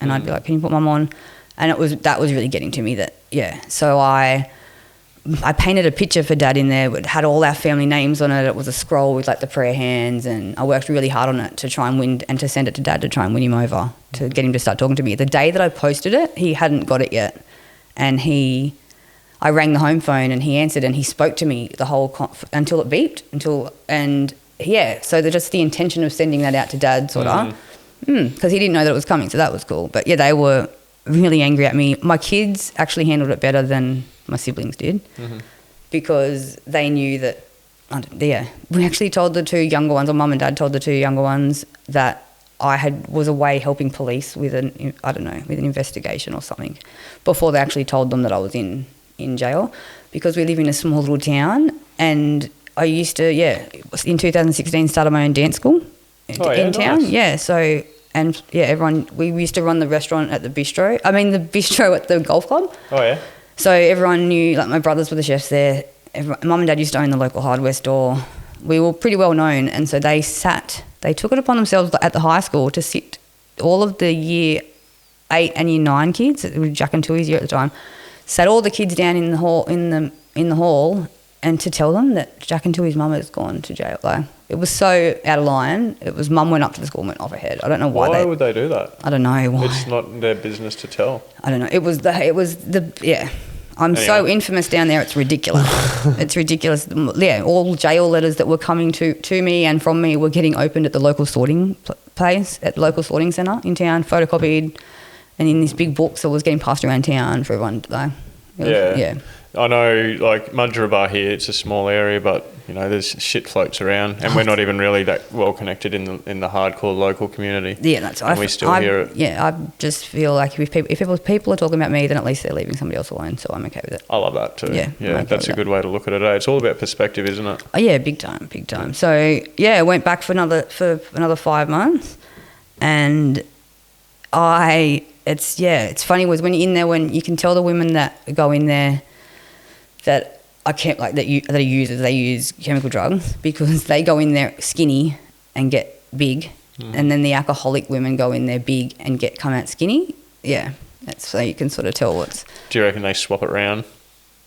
And I'd be like, can you put mum on? And that was really getting to me so I painted a picture for dad in there. It had all our family names on it. It was a scroll with like the prayer hands and I worked really hard on it to try and win and to send it to dad to try and win him over, to get him to start talking to me. The day that I posted it, he hadn't got it yet. And I rang the home phone and he answered and he spoke to me the whole until it beeped, so just the intention of sending that out to dad sort of, because he didn't know that it was coming, so that was cool. But they were really angry at me. My kids actually handled it better than my siblings did because they knew that, we actually told the two younger ones, or mum and dad told the two younger ones that I was away helping police with an investigation or something before they actually told them that I was in jail, because we live in a small little town and I used to, in 2016 started my own dance school in town. Nice. Everyone, we used to run the restaurant at the bistro at the golf club. Oh, yeah. So everyone knew, like my brothers were the chefs there. Mum and dad used to own the local hardware store. We were pretty well known. And so they took it upon themselves at the high school to sit all of the year 8 and year 9 kids, it was Jack and Tui's year at the time, sat all the kids down in the hall and to tell them that Jack and Tui's mum has gone to jail. Like, it was so out of line. It was mum went up to the school and went off her head. I don't know why. Why would they do that? I don't know why. It's not their business to tell. I don't know. I'm so infamous down there. It's ridiculous. It's ridiculous. Yeah, all jail letters that were coming to me and from me were getting opened at the local sorting place, at the local sorting centre in town, photocopied, and in this big book that was getting passed around town for everyone to Yeah. I know, like Mudgeeraba here, it's a small area, but there's shit floats around, and we're not even really that well connected in the hardcore local community. Yeah, that's right. And we still hear it. Yeah, I just feel like if people are talking about me, then at least they're leaving somebody else alone. So I'm okay with it. I love that too. Yeah, that's a good way to look at it. It's all about perspective, isn't it? Oh, yeah, big time. So I went back for another 5 months, and it's funny was when you're in there, when you can tell the women that go in there that I can't that are users, they use chemical drugs because they go in there skinny and get big, and then the alcoholic women go in there big and come out skinny. Yeah, that's so you can sort of tell what's. Do you reckon they swap it around?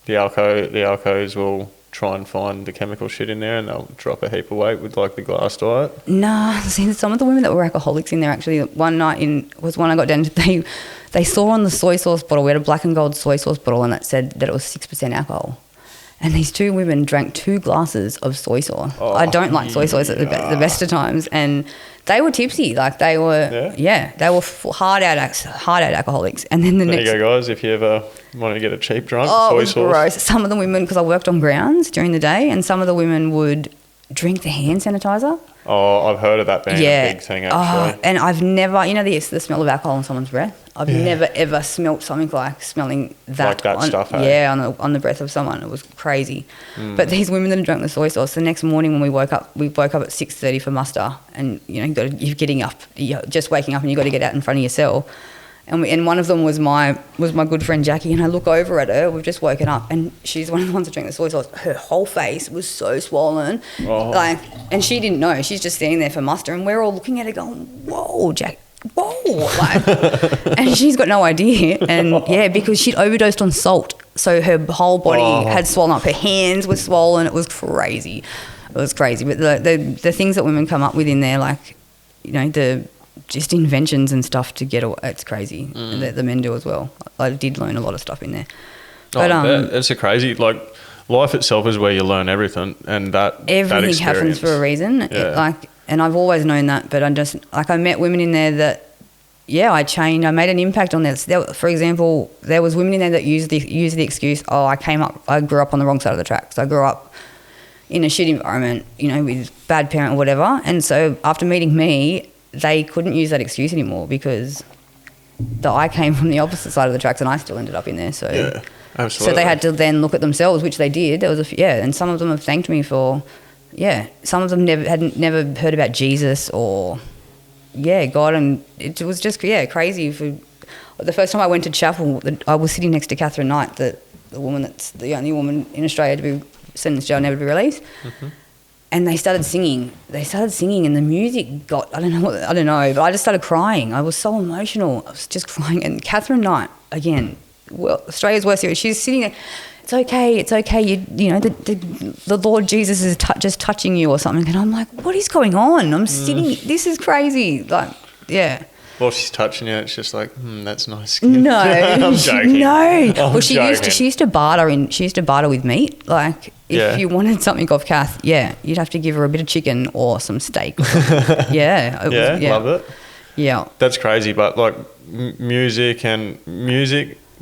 The alcos will try and find the chemical shit in there and they'll drop a heap of weight with like the glass diet? Nah, see, some of the women that were alcoholics in there actually, one night was one I got down to, they saw on the soy sauce bottle, we had a black and gold soy sauce bottle and that said that it was 6% alcohol. And these two women drank 2 glasses of soy sauce. Oh, I don't like soy sauce at the best of times. And they were tipsy. Like they were, they were hard out alcoholics. And then there you go, guys. If you ever want to get a cheap drunk, soy it was sauce. Gross. Some of the women, because I worked on grounds during the day, and some of the women would drink the hand sanitizer. Oh, I've heard of that being a big thing, actually. And I've never, the smell of alcohol on someone's breath. I've never, ever smelt something like smelling that. Like that stuff, eh? Yeah, on the breath of someone. It was crazy. But these women that drank the soy sauce, the next morning when we woke up at 6:30 for muster, and, you're getting up, you're just waking up and you've got to get out in front of your cell. And one of them was my good friend Jackie, and I look over at her. We've just woken up, and she's one of the ones that drank the soy sauce. Her whole face was so swollen, and she didn't know. She's just standing there for muster, and we're all looking at her going, "Whoa, Jack, whoa!" And she's got no idea, and because she'd overdosed on salt, so her whole body had swollen up. Her hands were swollen. It was crazy. But the things that women come up with in there, like, the just inventions and stuff to get away. It's crazy. The men do as well. I did learn a lot of stuff in there. But it's a crazy, like, life itself is where you learn everything, and everything happens for a reason. And I've always known that, but I met women in there that, I changed. I made an impact on this. For example, there was women in there that used the excuse, I grew up on the wrong side of the tracks. I grew up in a shit environment, with bad parent or whatever. And so after meeting me, they couldn't use that excuse anymore because I came from the opposite side of the tracks and I still ended up in there. So absolutely. So they had to then look at themselves, which they did. There was and some of them have thanked me for, some of them had never heard about Jesus or, God, and it was just, crazy. The first time I went to chapel, I was sitting next to Katherine Knight, the woman that's the only woman in Australia to be sentenced to jail, never to be released. Mm-hmm. And they started singing, and the music got, I don't know, but I just started crying. I was so emotional. I was just crying. And Katherine Knight, again, Australia's worst hero, she's sitting there, it's okay, the Lord Jesus is just touching you or something. And I'm like, what is going on? I'm sitting, this is crazy. Like, Well, she's touching you. It's just like, that's nice skin. No, I'm joking. No. Well, she used to barter with meat. Like, if you wanted something off Kath, you'd have to give her a bit of chicken or some steak. Love it. Yeah, that's crazy. But like music,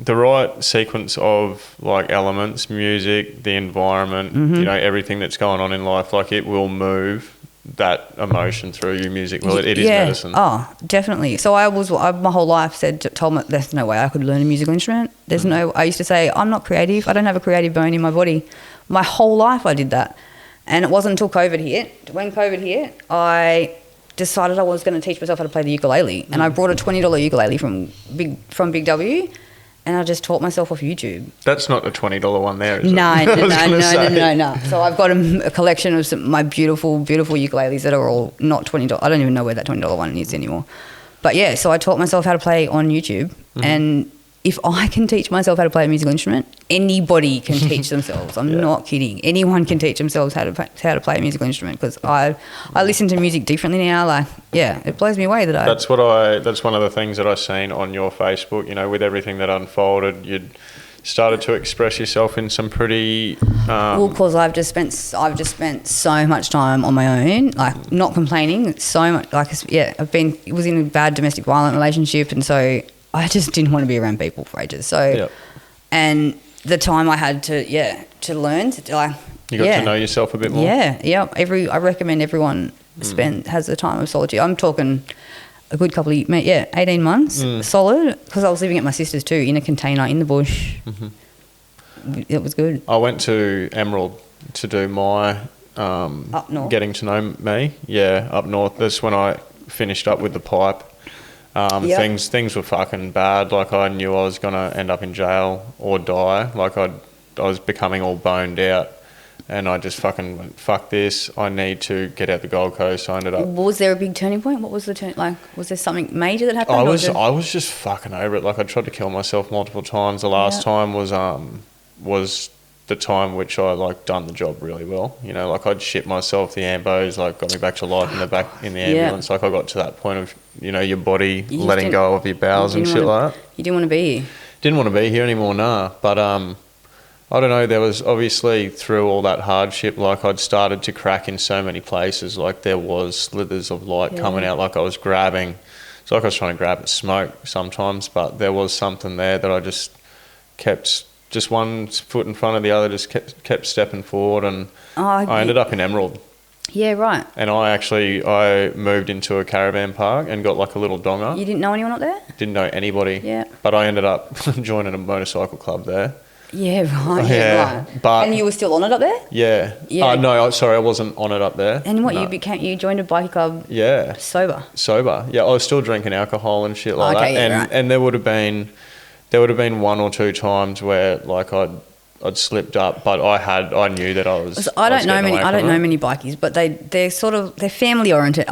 the right sequence of like elements, music, the environment, everything that's going on in life, like it will move that emotion through you. Music, well, it is medicine. Oh, definitely. So I my whole life told me there's no way I could learn a musical instrument. There's no. I used to say I'm not creative. I don't have a creative bone in my body. My whole life I did that, and it wasn't until COVID hit. When COVID hit, I decided I was going to teach myself how to play the ukulele, and I brought a $20 ukulele from Big W. And I just taught myself off YouTube. That's not a $20 one there, is it? No. So I've got a collection of my beautiful, beautiful ukuleles that are all not $20. I don't even know where that $20 one is anymore. But so I taught myself how to play on YouTube. Mm-hmm. And if I can teach myself how to play a musical instrument, anybody can teach themselves. I'm not kidding. Anyone can teach themselves how to play a musical instrument, because I listen to music differently now. Like, it blows me away that That's one of the things that I've seen on your Facebook. With everything that unfolded, you'd started to express yourself in some pretty. Because I've just spent so much time on my own, like not complaining. So much, like it was in a bad domestic violent relationship, and so I just didn't want to be around people for ages. So, and the time I had to learn to like. You got to know yourself a bit more. I recommend everyone has the time of solitude. I'm talking a good couple of 18 months solid, because I was living at my sister's too, in a container in the bush. Mm-hmm. It was good. I went to Emerald to do my up north. Getting to know me. Yeah, up north. That's when I finished up with the pipe. Things were fucking bad. Like, I knew I was gonna end up in jail or die. Like, I was becoming all boned out, and I just fucking went, fuck this. I need to get out the Gold Coast. I ended up. Was there a big turning point? What was the turn? Like, was there something major that happened? I was just fucking over it. Like, I tried to kill myself multiple times. The last time was the time which I like done the job really well. You know, like I'd shit myself. The ambos like got me back to life in the ambulance. Like I got to that point of, you know, your body letting go of your bowels and shit like that. You didn't want to be here. Didn't want to be here anymore, nah. But I don't know, there was obviously through all that hardship, like I'd started to crack in so many places, like there was slithers of light coming out, like I was grabbing. It's like I was trying to grab at smoke sometimes, but there was something there that I just kept, just one foot in front of the other, just kept stepping forward, and I ended up in Emerald. Yeah, right. And I moved into a caravan park and got like a little donger. You didn't know anyone up there? Didn't know anybody. Yeah. But I ended up joining a motorcycle club there. Yeah, right. Yeah, right. But and you were still on it up there? Yeah. Yeah. No, sorry, I wasn't on it up there. And what, you joined a bikie club? Yeah. Sober? Yeah, I was still drinking alcohol and shit like that. Yeah, right. And there would have been one or two times where like I'd slipped up, but I knew that I was. I don't know many bikies, but they're family orientated,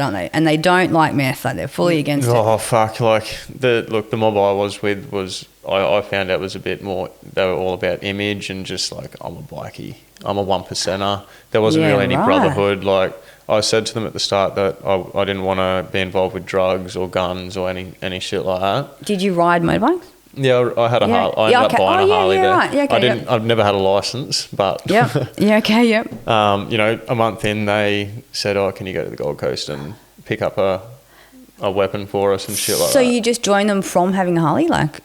aren't they? And they don't like meth. Like they're fully against it. Oh fuck! Like the mob I was with was I found out was a bit more. They were all about image and just like I'm a bikie, I'm a 1%er. There wasn't really any brotherhood. Like I said to them at the start that I didn't want to be involved with drugs or guns or any shit like that. Did you ride motorbikes? Yeah, I had a Harley. I ended up buying a Harley there. Right. Yeah, okay, I've never had a license, but yeah, okay, yep. You know, a month in, they said, "Oh, can you go to the Gold Coast and pick up a weapon for us and shit like that?" So you just joined them from having a Harley, like?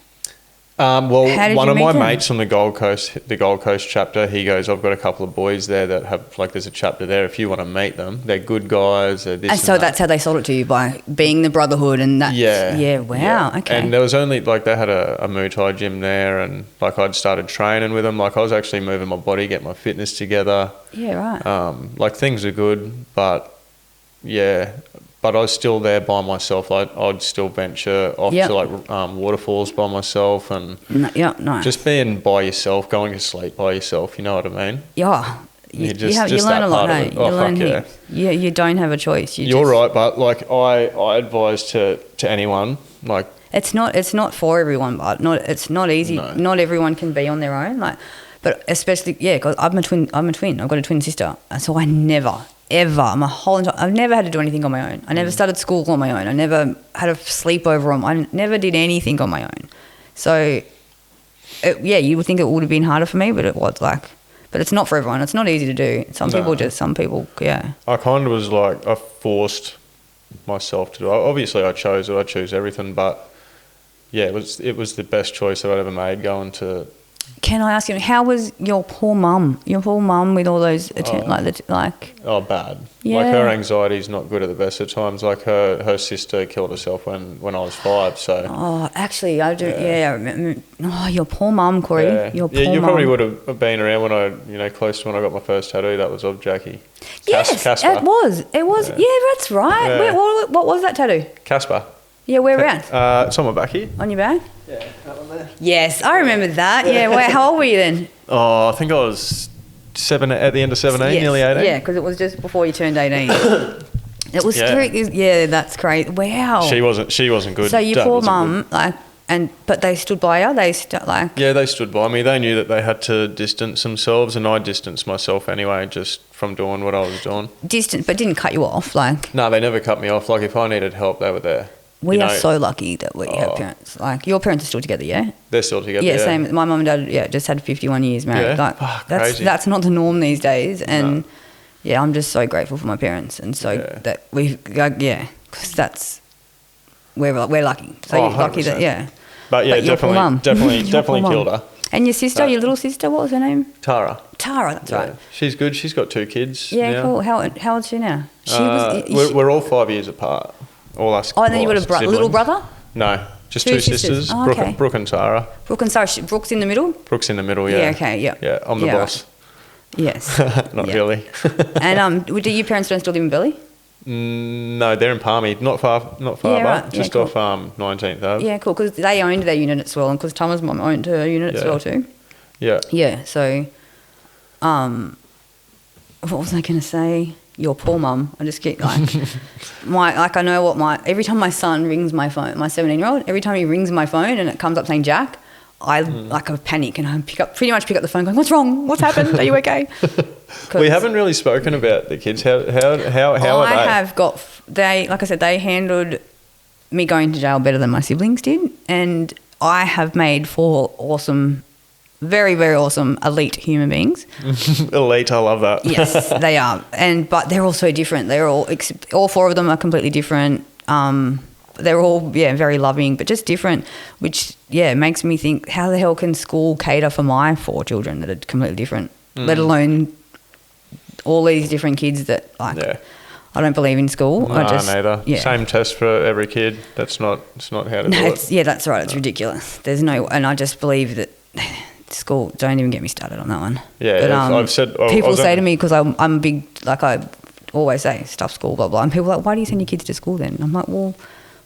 One of my mates from the Gold Coast chapter, he goes, "I've got a couple of boys there that have like there's a chapter there. If you want to meet them, they're good guys. They're this." And so that's how they sold it to you, by being the brotherhood and that. Yeah. Wow. Yeah. Okay. And there was only like they had a Muay Thai gym there, and like I'd started training with them. Like I was actually moving my body, get my fitness together. Yeah. Right. Like things are good, but yeah. But I was still there by myself. I'd still venture off to like waterfalls by myself and just being by yourself, going to sleep by yourself. You know what I mean? Yeah. You learn a lot. Hey? You learn heaps. Yeah. You don't have a choice. You're right, but like I advise to anyone like it's not for everyone, but it's not easy. No. Not everyone can be on their own. Like, but especially because I'm a twin. I've got a twin sister, so I never. My whole entire, I've never had to do anything on my own. I never started school on my own. I never had a sleepover on. I never did anything on my own. So, you would think it would have been harder for me, but it was like. But it's not for everyone. It's not easy to do. Some people, yeah. I kind of was like I forced myself to do. Obviously, I chose it. I choose everything, but yeah, it was the best choice that I'd ever made going to. Can I ask you, how was your poor mum? Your poor mum with all those Oh, bad. Yeah. Like her anxiety is not good at the best of times. Like her sister killed herself when I was 5. So. Oh, actually, I do. Yeah, I remember. Oh, your poor mum, Corey. Yeah. Your poor mum. You probably would have been around when close to when I got my first tattoo. That was of Jackie. Yes, Casper. it was. Yeah, that's right. Yeah. What was that tattoo? Casper. Yeah, where at? It's on my back here. On your back? Yeah, that one there. Yes, I remember that. Yeah, wait, how old were you then? Oh, I think I was 7 at the end of 17, yes. Nearly 18. Yeah, because it was just before you turned 18. It was yeah, that's crazy. Wow. She wasn't good. So your poor mum, but they stood by her. Yeah, they stood by me. They knew that they had to distance themselves, and I distanced myself anyway, just from doing what I was doing. Distant, but didn't cut you off, like. No, they never cut me off. Like if I needed help, they were there. We are so lucky that we have parents. Like your parents are still together, yeah? They're still together. Yeah, same. My mum and dad, just had 51 years married. Yeah. Like crazy. That's not the norm these days, and I'm just so grateful for my parents, and so that because that's we're lucky. So you're lucky that But definitely killed her. And your sister, your little sister, what was her name? Tara, that's right. She's good. She's got 2 kids. Yeah, now. Cool. How old's she now? We're all 5 years apart. All us. Oh, and then you got a little brother? No, just 2 sisters. Oh, okay. Brooke and Tara. Brooke and Tara. Brooke's in the middle? Brooke's in the middle, yeah. Yeah, okay, yeah. Yeah, I'm the boss. Yes. Not really. And do your parents don't still live in Billy? No, they're in Palmy, not far, but just off 19th Ave. Yeah, cool, because they owned their unit at Swell, and because Thomas' mum owned her unit at Swell too. Yeah. Yeah, so, what was I going to say? Your poor mum. I just get I know every time my son rings my phone, my 17-year-old, every time he rings my phone and it comes up saying Jack, I like a panic and I pretty much pick up the phone going, what's wrong? What's happened? Are you okay? We haven't really spoken about the kids. How are they? I have got, like I said, they handled me going to jail better than my siblings did. And I have made 4 awesome, very, very awesome, elite human beings. Elite, I love that. Yes, they are. But they're all so different. They're all 4 of them are completely different. They're all, very loving, but just different, which, makes me think, how the hell can school cater for my 4 children that are completely different, let alone all these different kids that, like, I don't believe in school. No, neither. Yeah. Same test for every kid. It's not how to do it. Yeah, that's right. It's ridiculous. There's no, and I just believe that school, don't even get me started on that one. Yeah, but, I've said... people say to me, because I'm big, like I always say, stuff school, blah, blah, and people are like, why do you send your kids to school then? And I'm like, well,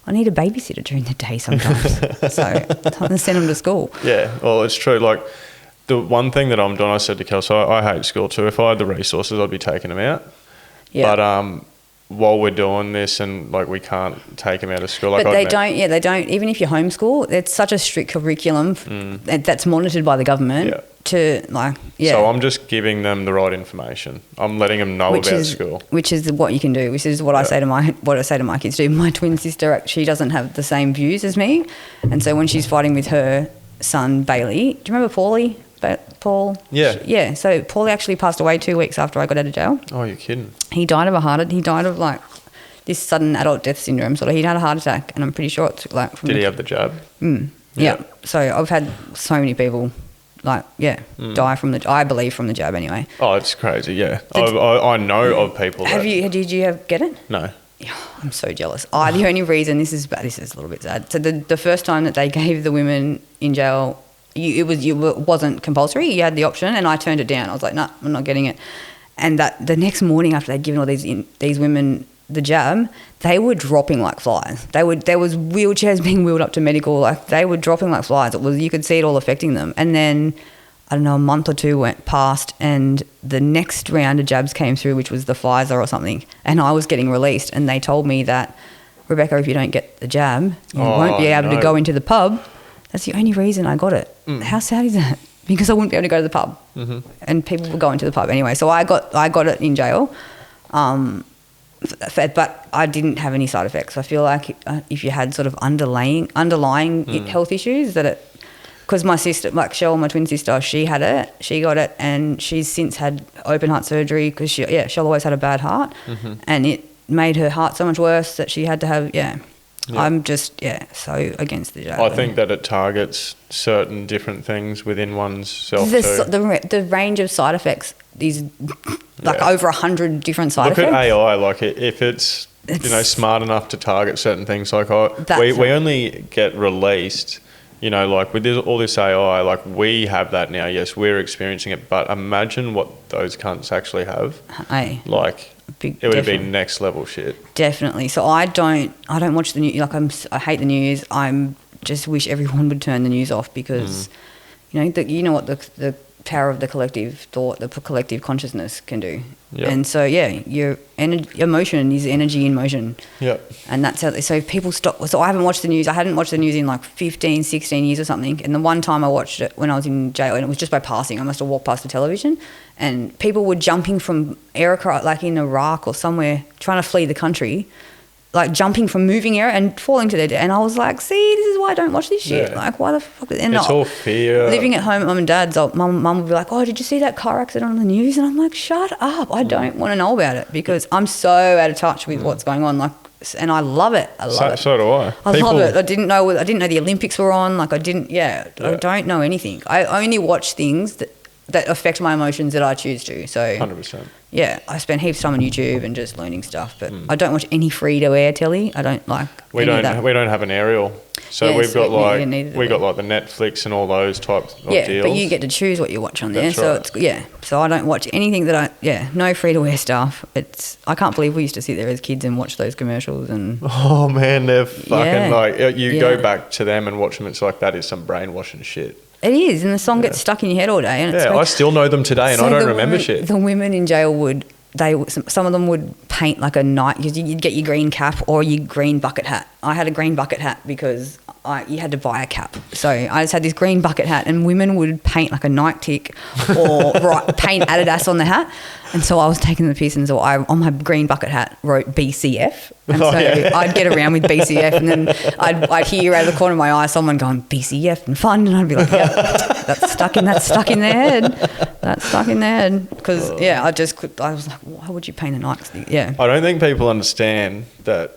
I need a babysitter during the day sometimes. So I send them to school. Yeah, well, it's true. Like, the one thing that I'm doing, I said to Kelsey, I hate school too. If I had the resources, I'd be taking them out. Yeah. But while we're doing this and, like, we can't take them out of school. Like, but they don't. Even if you homeschool, it's such a strict curriculum that's monitored by the government to, like, So I'm just giving them the right information. I'm letting them know about school. Which is what you can do, which is what I say to my kids do. My twin sister, she doesn't have the same views as me. And so when she's fighting with her son, Bailey, do you remember Paulie? Paul? Yeah. So Paulie actually passed away 2 weeks after I got out of jail. Oh, you're kidding. He died of like this sudden adult death syndrome. So he had a heart attack, and I'm pretty sure it's like... Did he have the jab? Yeah. So I've had so many people die from I believe from the jab anyway. Oh, it's crazy, yeah. I know of people Did you get it? No. I'm so jealous. The only reason, this is a little bit sad. So the first time that they gave the women in jail... It wasn't compulsory. You had the option, and I turned it down. I was like, no, I'm not getting it. And that the next morning after they'd given all these women the jab, they were dropping like flies. There was wheelchairs being wheeled up to medical. Like, they were dropping like flies. You could see it all affecting them. And then, I don't know, a month or 2 went past, and the next round of jabs came through, which was the Pfizer or something. And I was getting released, and they told me that, Rebecca, if you don't get the jab, you won't be able to go into the pub. That's the only reason I got it. How sad is that? Because I wouldn't be able to go to the pub, and people were going to the pub anyway. So I got it in jail, but I didn't have any side effects. I feel like if you had sort of underlying health issues, because my sister, like Shell, my twin sister, she had it. She got it, and she's since had open heart surgery because Shell always had a bad heart, and it made her heart so much worse that she had to have I'm just, so against the jail. I think that it targets certain different things within one's self too. The range of side effects is like over 100 different side effects. Look at AI, like if it's smart enough to target certain things, like we only get released, like with all this AI, like we have that now, yes, we're experiencing it, but imagine what those cunts actually have. It would have been next level shit. Definitely. So I don't watch the news. Like I hate the news. I'm just wish everyone would turn the news off because, what the power of the collective thought, the collective consciousness can do. Yep. And so your emotion is energy in motion. Yep. And that's how. So people stop. So I haven't watched the news. I hadn't watched the news in like 15, 16 years or something. And the one time I watched it when I was in jail, and it was just by passing. I must have walked past the television, and people were jumping from aircraft, like in Iraq or somewhere, trying to flee the country, like jumping from moving area and falling to their death. And I was like, see, this is why I don't watch this shit. Like, why the fuck? And it's all fear. Living at home at mum and dad's, mum would be like, oh, did you see that car accident on the news? And I'm like, shut up. I don't want to know about it because I'm so out of touch with what's going on. Like, and I love it. I love it. So do I. I love it. I didn't know the Olympics were on. Like, I don't know anything. I only watch things that affect my emotions that I choose to. So 100%. Yeah, I spend heaps of time on YouTube and just learning stuff, but I don't watch any free-to-air telly. I don't like we don't have an aerial, so we've got like the Netflix and all those types of deals. Yeah, but you get to choose what you watch on there. That's so right. It's so I don't watch anything no free-to-air stuff. I can't believe we used to sit there as kids and watch those commercials and. Oh man, they're fucking go back to them and watch them. It's like that is some brainwashing shit. It is, and the song gets stuck in your head all day. And it's I still know them today, and I don't remember shit. The women in jail would some of them would paint like a night. You'd get your green cap or your green bucket hat. I had a green bucket hat because you had to buy a cap. So I just had this green bucket hat, and women would paint like a Nike tick or paint Adidas on the hat. And so I was taking the piss, and so on my green bucket hat wrote BCF. And I'd get around with BCF, and then I'd hear out of the corner of my eye someone going BCF and fun, and I'd be like, yeah, that's stuck in their head. That's stuck in their head. Because I was like, why would you paint a Nike? Yeah. I don't think people understand that,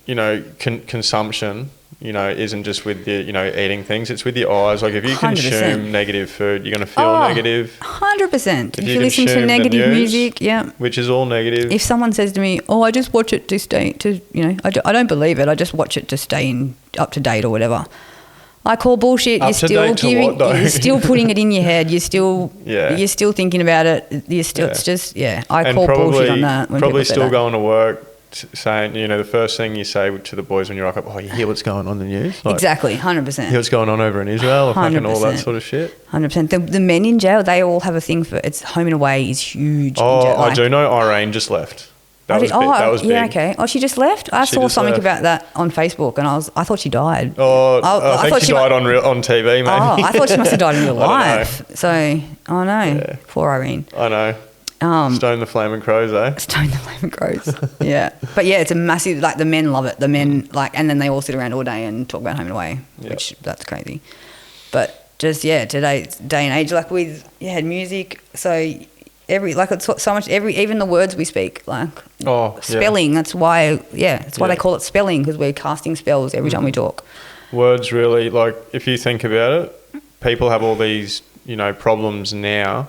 consumption, isn't just with the, eating things. It's with your eyes. Like if you 100%. Consume negative food, you're going to feel negative. 100%. If you listen to negative music, yeah. Which is all negative. If someone says to me, I just watch it to stay, I don't believe it. I just watch it to stay up to date or whatever. I call bullshit. You're still putting it in your head. You're still thinking about it. It's just, I call bullshit on that. When probably still going to work, saying, the first thing you say to the boys when you rock up, you hear what's going on in the news? Like, exactly, 100%. You hear what's going on over in Israel, or fucking all that sort of shit? 100%. The men in jail, they all have a thing for, it's home and away is huge. I do know Irene just left. That was big. Yeah, okay. Oh, she just left? I saw something about that on Facebook, and I thought she died. Oh, I think she died on TV, maybe. Oh, I thought she must have died in real life. So, I know. Yeah. Poor Irene. I know. Stone the Flaming Crows, eh? Stone the Flaming Crows. Yeah. But yeah, it's a massive, like the men love it. The men and then they all sit around all day and talk about home and away, which that's crazy. But just, today's day and age, like with, music. So it's so much, even the words we speak, like spelling, that's why they call it spelling, because we're casting spells every time we talk. Words really, like if you think about it, people have all these, problems now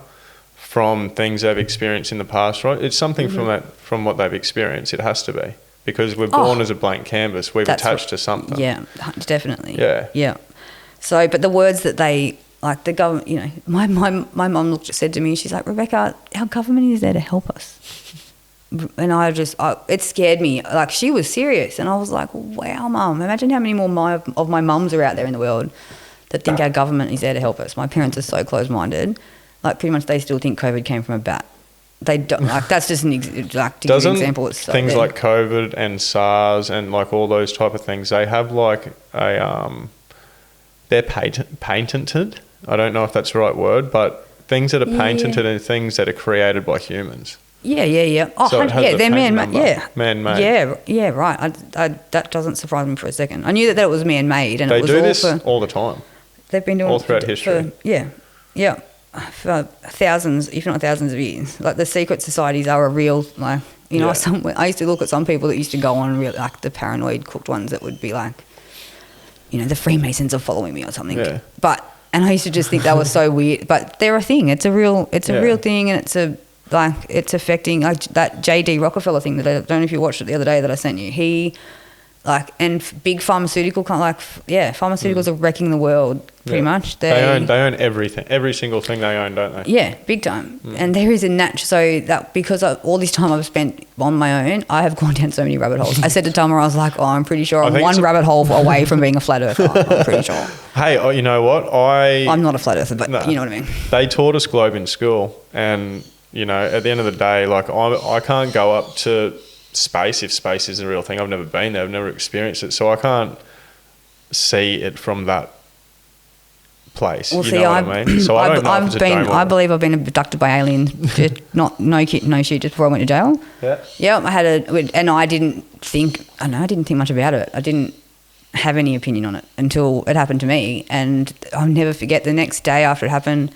from things they've experienced in the past, right? It's something from what they've experienced. It has to be, because we're born as a blank canvas. We've attached to something. Yeah, definitely. Yeah. Yeah. So, but the words that they, like the government, my mum said to me, she's like, Rebecca, our government is there to help us. And it scared me. Like, she was serious. And I was like, wow, Mum, imagine how many more of my mums are out there in the world that think our government is there to help us. My parents are so close-minded. Like, pretty much they still think COVID came from a bat. They don't, like, that's just an example. It's things like COVID and SARS and like all those type of things, they have like they're patented. I don't know if that's the right word, but things that are patented and things that are created by humans. Yeah. Oh, so they're man-made. Yeah. Man-made. Yeah, right. That doesn't surprise me for a second. I knew that it was man-made, and they it was do this all the time. They've been doing all throughout history. For thousands, if not thousands of years. Like, the secret societies are a real, like, I used to look at some people that used to go on real, like the paranoid cooked ones that would be like, the Freemasons are following me or something. Yeah. And I used to just think that was so weird. But they're a thing. It's a real thing, and it's affecting, like that J.D. Rockefeller thing that I don't know if you watched it the other day that I sent you. He, and big pharmaceutical, pharmaceuticals are wrecking the world pretty much. They own everything, every single thing they own, don't they? Yeah, big time. And there is a natural, so that because all this time I've spent on my own, I have gone down so many rabbit holes. I said to Tama, I was like, I'm pretty sure I'm one rabbit hole away from being a flat earther. I'm pretty sure. Hey, you know what? I'm not a flat earther, but you know what I mean. They taught us globe in school, and at the end of the day, like I can't go up to space if space is a real thing. I've never been there. I've never experienced it, so I can't see it from that place. Well, know what I mean? So I don't know if it's a dome. I believe I've been abducted by aliens. Just no shit. Just before I went to jail. Yeah. Yeah, I didn't think much about it. I didn't have any opinion on it until it happened to me, and I'll never forget the next day after it happened.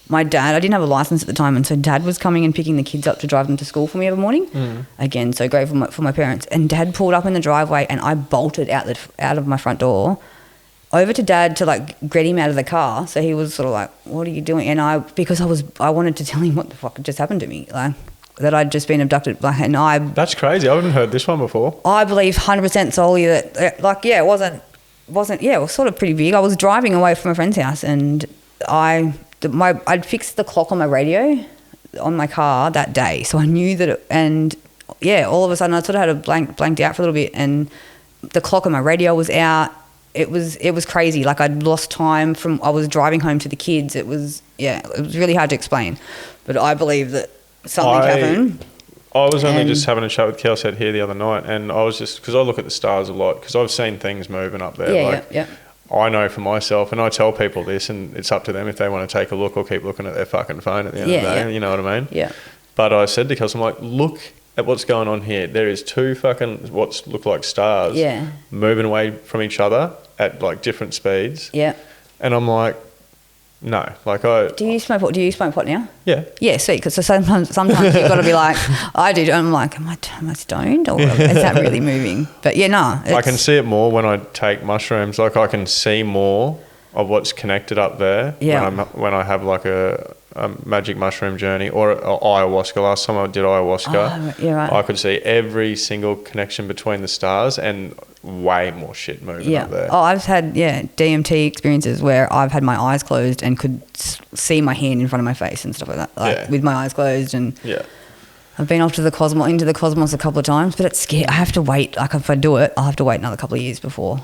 My dad, I didn't have a license at the time, and so Dad was coming and picking the kids up to drive them to school for me every morning. Again, so grateful for my parents. And Dad pulled up in the driveway, and I bolted out of my front door over to Dad to like get him out of the car. So he was sort of like, "What are you doing?" And I wanted to tell him what the fuck had just happened to me, like that I'd just been abducted. That's crazy. I haven't heard this one before. I believe 100% solely that, it was sort of pretty big. I was driving away from a friend's house, and I'd fixed the clock on my radio on my car that day, so I knew that all of a sudden I sort of had a blanked out for a little bit, and the clock on my radio was out. It was crazy. Like, I'd lost time I was driving home to the kids. It was really hard to explain, but I believe that something happened. I was only just having a chat with Kelsey here the other night, and I was just, because I look at the stars a lot, because I've seen things moving up there. Yeah. I know for myself, and I tell people this, and it's up to them if they want to take a look or keep looking at their fucking phone at the end of the day. You know what I mean? Yeah. But I said to Kelsey, I'm like, look at what's going on here. There is two fucking what look like stars moving away from each other at like different speeds. Yeah. And I'm like, no, like Do you smoke pot? Do you smoke pot now? Yeah. Yeah, sweet. Because sometimes you've got to be like, I do. I'm like, am I stoned, or is that really moving? But yeah, no. I can see it more when I take mushrooms. Like I can see more of what's connected up there. Yeah. When I have like a magic mushroom journey or ayahuasca. Last time I did ayahuasca, right. I could see every single connection between the stars and way more shit moving up there. Oh, I've had DMT experiences where I've had my eyes closed and could see my hand in front of my face and stuff like that, with my eyes closed. And I've been off to into the cosmos a couple of times, but it's scary. I have to wait. Like if I do it, I'll have to wait another couple of years before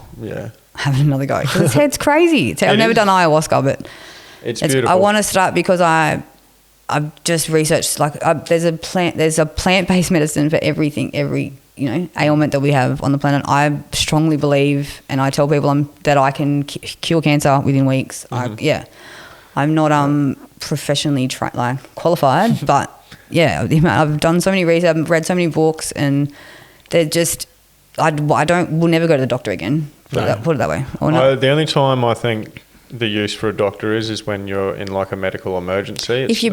having another go. Because it's crazy. I've never done ayahuasca, but it's beautiful. I want to start because I've just researched there's a plant-based medicine for everything, every ailment that we have on the planet. I strongly believe, and I tell people that I can cure cancer within weeks. I'm not professionally qualified, but I've done so many research, I've read so many books, and they're just will never go to the doctor again. Put it that way. Or not. The only time I think the use for a doctor is when you're in like a medical emergency. If you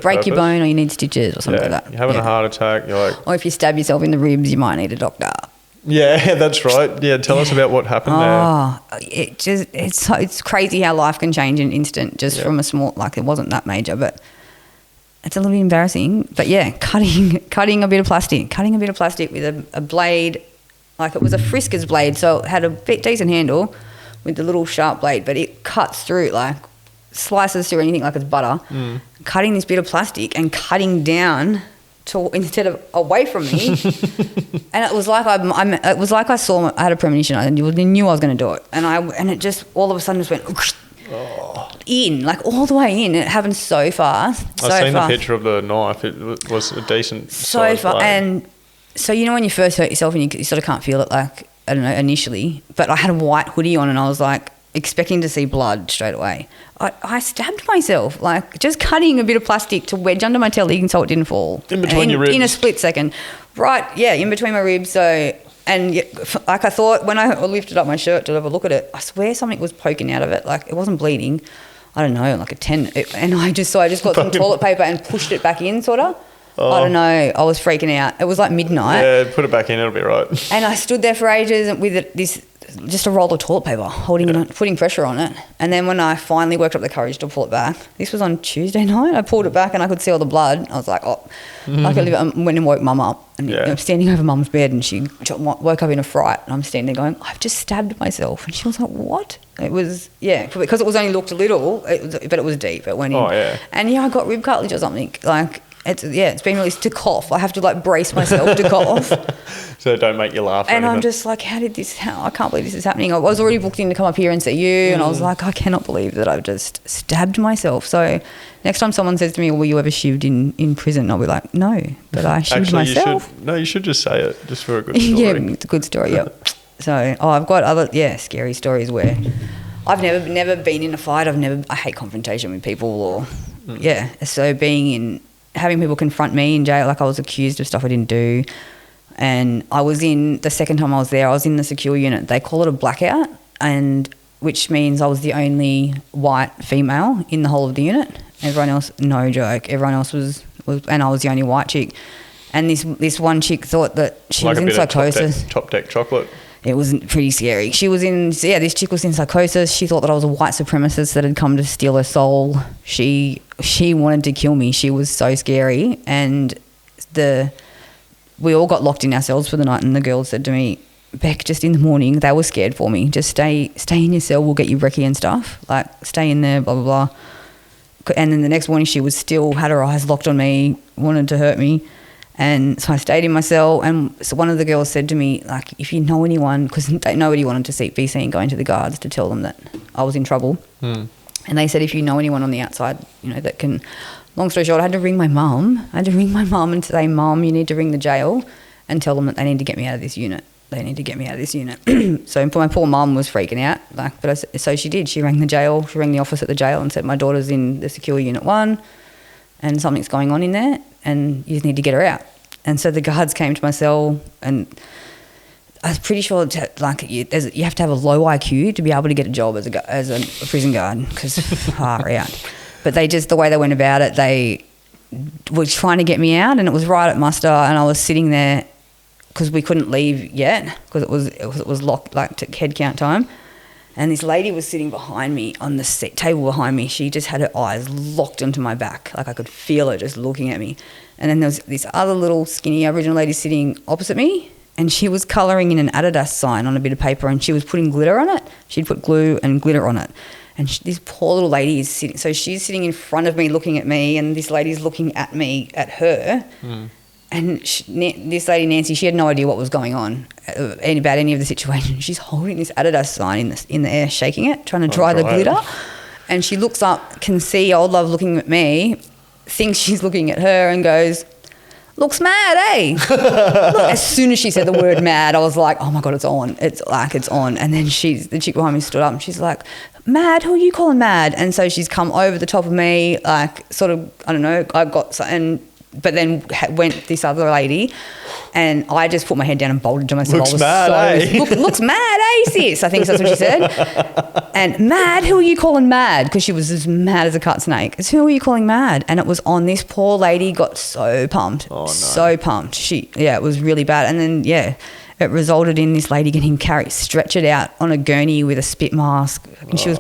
break your bone or you need stitches or something like that. You're having a heart attack, you're like... Or if you stab yourself in the ribs, you might need a doctor. Yeah, that's right. Yeah, tell us about what happened there. It's crazy how life can change in an instant just from a small... Like it wasn't that major, but it's a little bit embarrassing. But yeah, cutting a bit of plastic with a blade. Like it was a Friskers blade, so it had a decent handle with the little sharp blade, but it cuts through, like slices through anything like it's butter. Cutting this bit of plastic and cutting down instead of away from me. And it was like I had a premonition. I knew I was going to do it, and it just all of a sudden just went in, like all the way in. It happened so fast. I've seen the picture of the knife. It was a decent size blade. And so when you first hurt yourself and you sort of can't feel it, like I don't know, initially, but I had a white hoodie on and I was like expecting to see blood straight away. I stabbed myself, like just cutting a bit of plastic to wedge under my telly so it didn't fall. In between your ribs? In a split second. Right, in between my ribs. So, and like I thought when I lifted up my shirt to have a look at it, I swear something was poking out of it. Like it wasn't bleeding. I don't know, like a 10. And I just got some toilet paper and pushed it back in sort of. I don't know. I was freaking out. It was like midnight. Yeah, put it back in. It'll be right. And I stood there for ages with just a roll of toilet paper, holding it on, putting pressure on it. And then when I finally worked up the courage to pull it back, this was on Tuesday night. I pulled it back and I could see all the blood. I was like, I went and woke Mum up. And I'm standing over Mum's bed and she woke up in a fright. And I'm standing there going, I've just stabbed myself. And she was like, what? It was, because it was only looked a little, but it was deep. It went in. Oh, yeah. And I got rib cartilage or something. Like, it's been released to cough. I have to like brace myself to cough. So don't make you laugh. And I'm just like, I can't believe this is happening. I was already booked in to come up here and see you, and I was like, I cannot believe that I've just stabbed myself. So next time someone says to me, were you ever shivved in prison? I'll be like, no, but I shivved myself. You should just say it just for a good story. Yeah, it's a good story, So I've got other, scary stories where I've never been in a fight. I hate confrontation with people or, so having people confront me in jail, like I was accused of stuff I didn't do. And the second time I was there, I was in the secure unit. They call it a blackout, which means I was the only white female in the whole of the unit. Everyone else, no joke, everyone else was and I was the only white chick. And this one chick thought that she was in psychosis. Top deck chocolate. It was pretty scary. This chick was in psychosis. She thought that I was a white supremacist that had come to steal her soul. She wanted to kill me. She was so scary. And we all got locked in our cells for the night, and the girls said to me, Beck, just in the morning, they were scared for me. Just stay in your cell, we'll get you brekkie and stuff. Like, stay in there, blah, blah, blah. And then the next morning she had her eyes locked on me, wanted to hurt me. And so I stayed in my cell, and so one of the girls said to me, like, if you know anyone, because nobody wanted to be seen going to the guards to tell them that I was in trouble. And they said, if you know anyone on the outside, that can long story short, I had to ring my mum. And say, Mum, you need to ring the jail and tell them that they need to get me out of this unit. So my poor mum was freaking out. So she did. She rang the jail. She rang the office at the jail and said, my daughter's in the secure unit 1 and something's going on in there and you need to get her out. And so the guards came to my cell, and I was pretty sure you have to have a low IQ to be able to get a job as a prison guard, because far out. But the way they went about it, they were trying to get me out, and it was right at muster, and I was sitting there because we couldn't leave yet because it was locked, like to head count time. And this lady was sitting behind me on the table behind me. She just had her eyes locked onto my back. Like I could feel her just looking at me. And then there was this other little skinny Aboriginal lady sitting opposite me, and she was colouring in an Adidas sign on a bit of paper, and she was putting glitter on it. She'd put glue and glitter on it. And this poor little lady is sitting. So she's sitting in front of me looking at me, and this lady's looking at me, at her. Mm. And this lady, Nancy, she had no idea what was going on about any of the situation. She's holding this Adidas sign in the air, shaking it, trying to dry the glitter. And she looks up, can see old love looking at me, thinks she's looking at her and goes, looks mad, eh? Look, as soon as she said the word mad, I was like, oh my God, it's on. It's on. And then the chick behind me stood up and she's like, mad? Who are you calling mad? And so she's come over the top of me, like sort of, I don't know, but then went this other lady, and I just put my head down and bolted to myself. Looks mad, eh? Looks mad, eh, sis? I think that's what she said. And mad? Who are you calling mad? Because she was as mad as a cut snake. It's who are you calling mad? And it was on. This poor lady got so pumped. Oh, no. So pumped. It was really bad. And then, it resulted in this lady getting stretchered out on a gurney with a spit mask. And she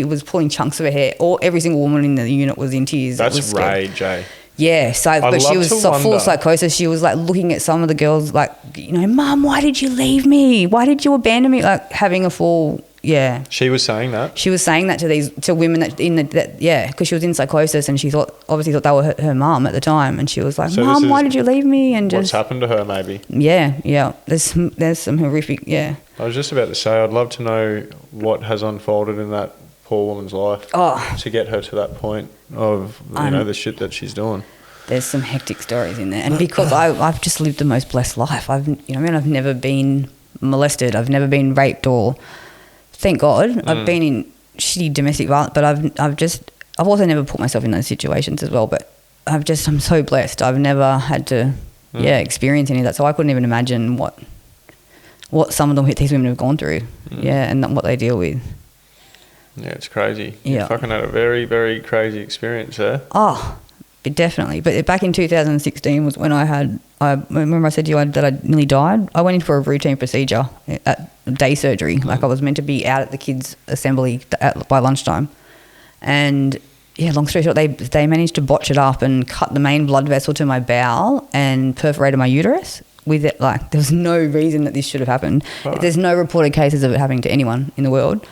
was pulling chunks of her hair. Every single woman in the unit was in tears. That's rage, eh? Yeah, but she was full of psychosis. She was like looking at some of the girls like, Mum, why did you leave me? Why did you abandon me? Like having a full, She was saying that? She was saying that to women because she was in psychosis, and she obviously thought they were her mum at the time, and she was like, Mum, why did you leave me? And what's happened to her maybe? Yeah. There's some horrific, I was just about to say, I'd love to know what has unfolded in that poor woman's life to get her to that point of the shit that she's doing. There's some hectic stories in there, and because I've just lived the most blessed life. I've never been molested. I've never been raped, or thank God. I've been in shitty domestic violence, but I've also never put myself in those situations as well. But I'm so blessed. I've never had to experience any of that, so I couldn't even imagine what some of these women have gone through. And what they deal with. Yeah, it's crazy. You fucking had a very, very crazy experience there. Oh, definitely. But back in 2016 was when I remember I said to you that I nearly died. I went in for a routine procedure at day surgery. Like I was meant to be out at the kids' assembly by lunchtime. And long story short, they managed to botch it up and cut the main blood vessel to my bowel and perforated my uterus. With it, there was no reason that this should have happened. Right. There's no reported cases of it happening to anyone in the world.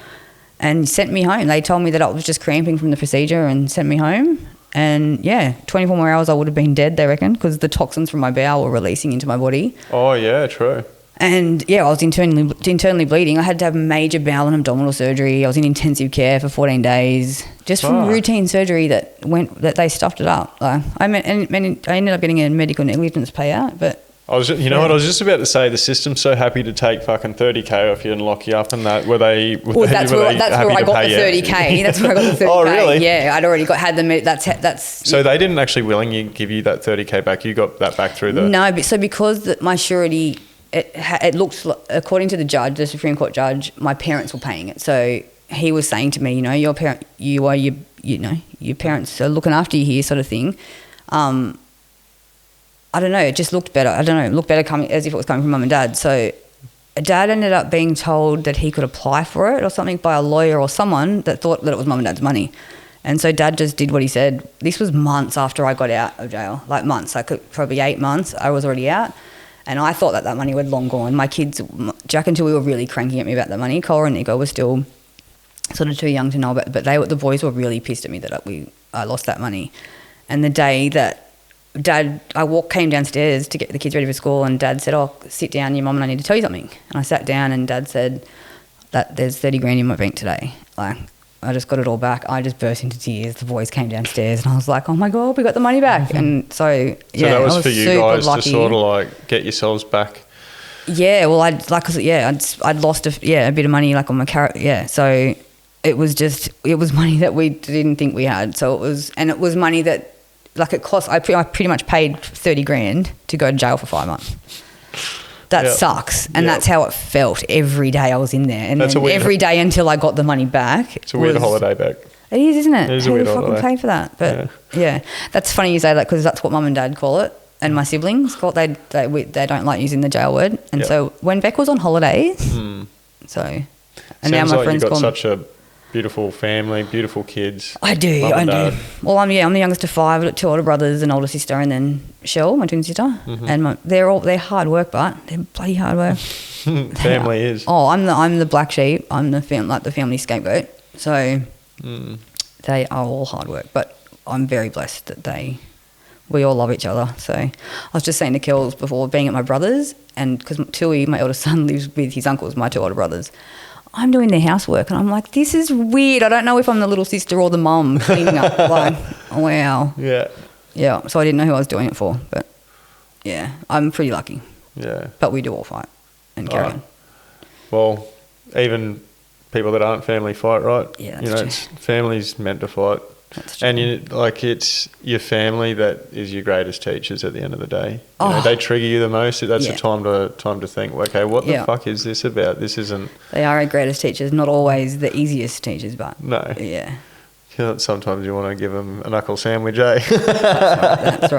And sent me home. They told me that I was just cramping from the procedure and sent me home. And 24 more hours I would have been dead, they reckon, because the toxins from my bowel were releasing into my body. Oh, yeah, true. And I was internally bleeding. I had to have major bowel and abdominal surgery. I was in intensive care for 14 days, just from routine surgery that they stuffed it up. I ended up getting a medical negligence payout, but. I was just about to say, the system's so happy to take fucking 30K off you and lock you up, and that that's where I got the 30K. That's where I got the 30K. Oh, really? Yeah, I'd already had them. That's. So they didn't actually willingly give you that 30K back. You got that back through the. No, but so because my surety, it looked, according to the judge, the Supreme Court judge, my parents were paying it. So he was saying to me, your parents are looking after you here, sort of thing. I don't know, it just looked better. It looked better coming as if it was coming from mum and dad. So dad ended up being told that he could apply for it or something by a lawyer or someone that thought that it was mum and dad's money. And so dad just did what he said. This was months after I got out of jail, months, probably 8 months. I was already out. And I thought that money was long gone. My kids, Jack and Tui were really cranking at me about the money. Cora and Nico were still sort of too young to know, but the boys were really pissed at me that I lost that money. And the day that I came downstairs to get the kids ready for school, and Dad said, sit down, your mum and I need to tell you something. And I sat down, and Dad said that there's 30 grand in my bank today. I just got it all back. I just burst into tears. The boys came downstairs and I was like, oh my God, we got the money back. And so that was I was for you guys lucky to sort of like get yourselves back. Yeah, well, I'd lost a bit of money like on my so it was money that we didn't think we had. So it was money that like it cost. I pretty much paid 30 grand to go to jail for 5 months. That sucks, and that's how it felt every day I was in there, and then every day until I got the money back. It's a weird holiday back. It is, isn't it? It is a weird holiday. Who fucking paid for that? But yeah, that's funny you say that because that's what Mum and Dad call it, and my siblings call it. They don't like using the jail word, and so when Beck was on holidays, and now my friends call me. Such a beautiful family, beautiful kids. I do. Well, I'm the youngest of 5. I've got 2 older brothers, an older sister, and then Shell, my twin sister. And they're hard work, but they're bloody hard work. Family is. Oh, I'm the black sheep. I'm the family scapegoat. So they are all hard work, but I'm very blessed that we all love each other. So I was just saying to Kells before being at my brother's, and because Tui, my eldest son, lives with his uncles, my 2 older brothers. I'm doing their housework and I'm like, this is weird. I don't know if I'm the little sister or the mum cleaning up. Like, wow. Yeah. Yeah. So I didn't know who I was doing it for, but yeah, I'm pretty lucky. Yeah. But we do all fight and carry on. Well, even people that aren't family fight, right? Yeah, that's true. Family's meant to fight. That's true. And it's your family that is your greatest teachers at the end of the day. You know, they trigger you the most. That's the time to think, okay, what the fuck is this about? This isn't... They are our greatest teachers, not always the easiest teachers, but... No. Yeah. Sometimes you want to give them a knuckle sandwich, eh? That's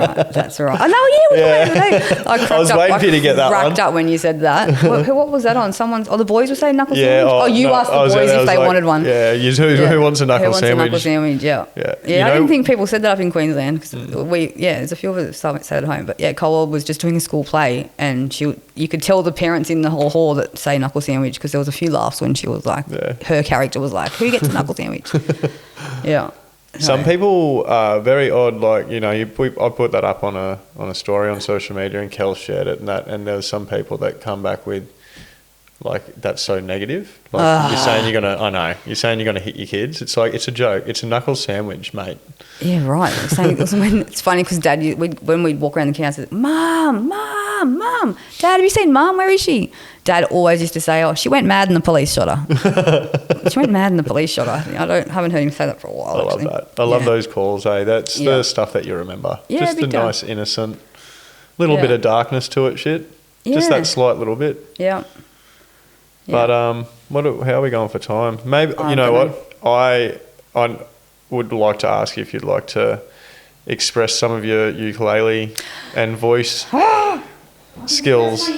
right. I know, yeah. I was waiting for you to get that one. Cracked up when you said that. What was that on? the boys were saying knuckle sandwich? You asked the boys if they wanted one. Yeah, who wants a knuckle sandwich? Who wants a knuckle sandwich, yeah. I didn't think people said that up in Queensland. Cause there's a few of us that said at home. But yeah, Cole was just doing a school play and you could tell the parents in the whole hall that say knuckle sandwich because there was a few laughs when she was like, her character was like, who gets a knuckle sandwich? Yeah. Some people are very odd. Like I put that up on a story on social media, and Kel shared it, and there's some people that come back with like that's so negative. Like you're saying you're gonna hit your kids. It's like it's a joke. It's a knuckle sandwich, mate. Yeah, right. It's funny because Dad, when we'd walk around the house, Mum, Dad, have you seen Mum? Where is she? Dad always used to say, "Oh, she went mad and the police shot her." She went mad and the police shot her. I haven't heard him say that for a while. I love that. I love those calls. That's the stuff that you remember. Yeah, just the nice, innocent, little bit of darkness to it. Shit. Yeah. Just that slight little bit. Yeah. But how are we going for time? Maybe you know what I would like to ask you if you'd like to express some of your ukulele and voice skills.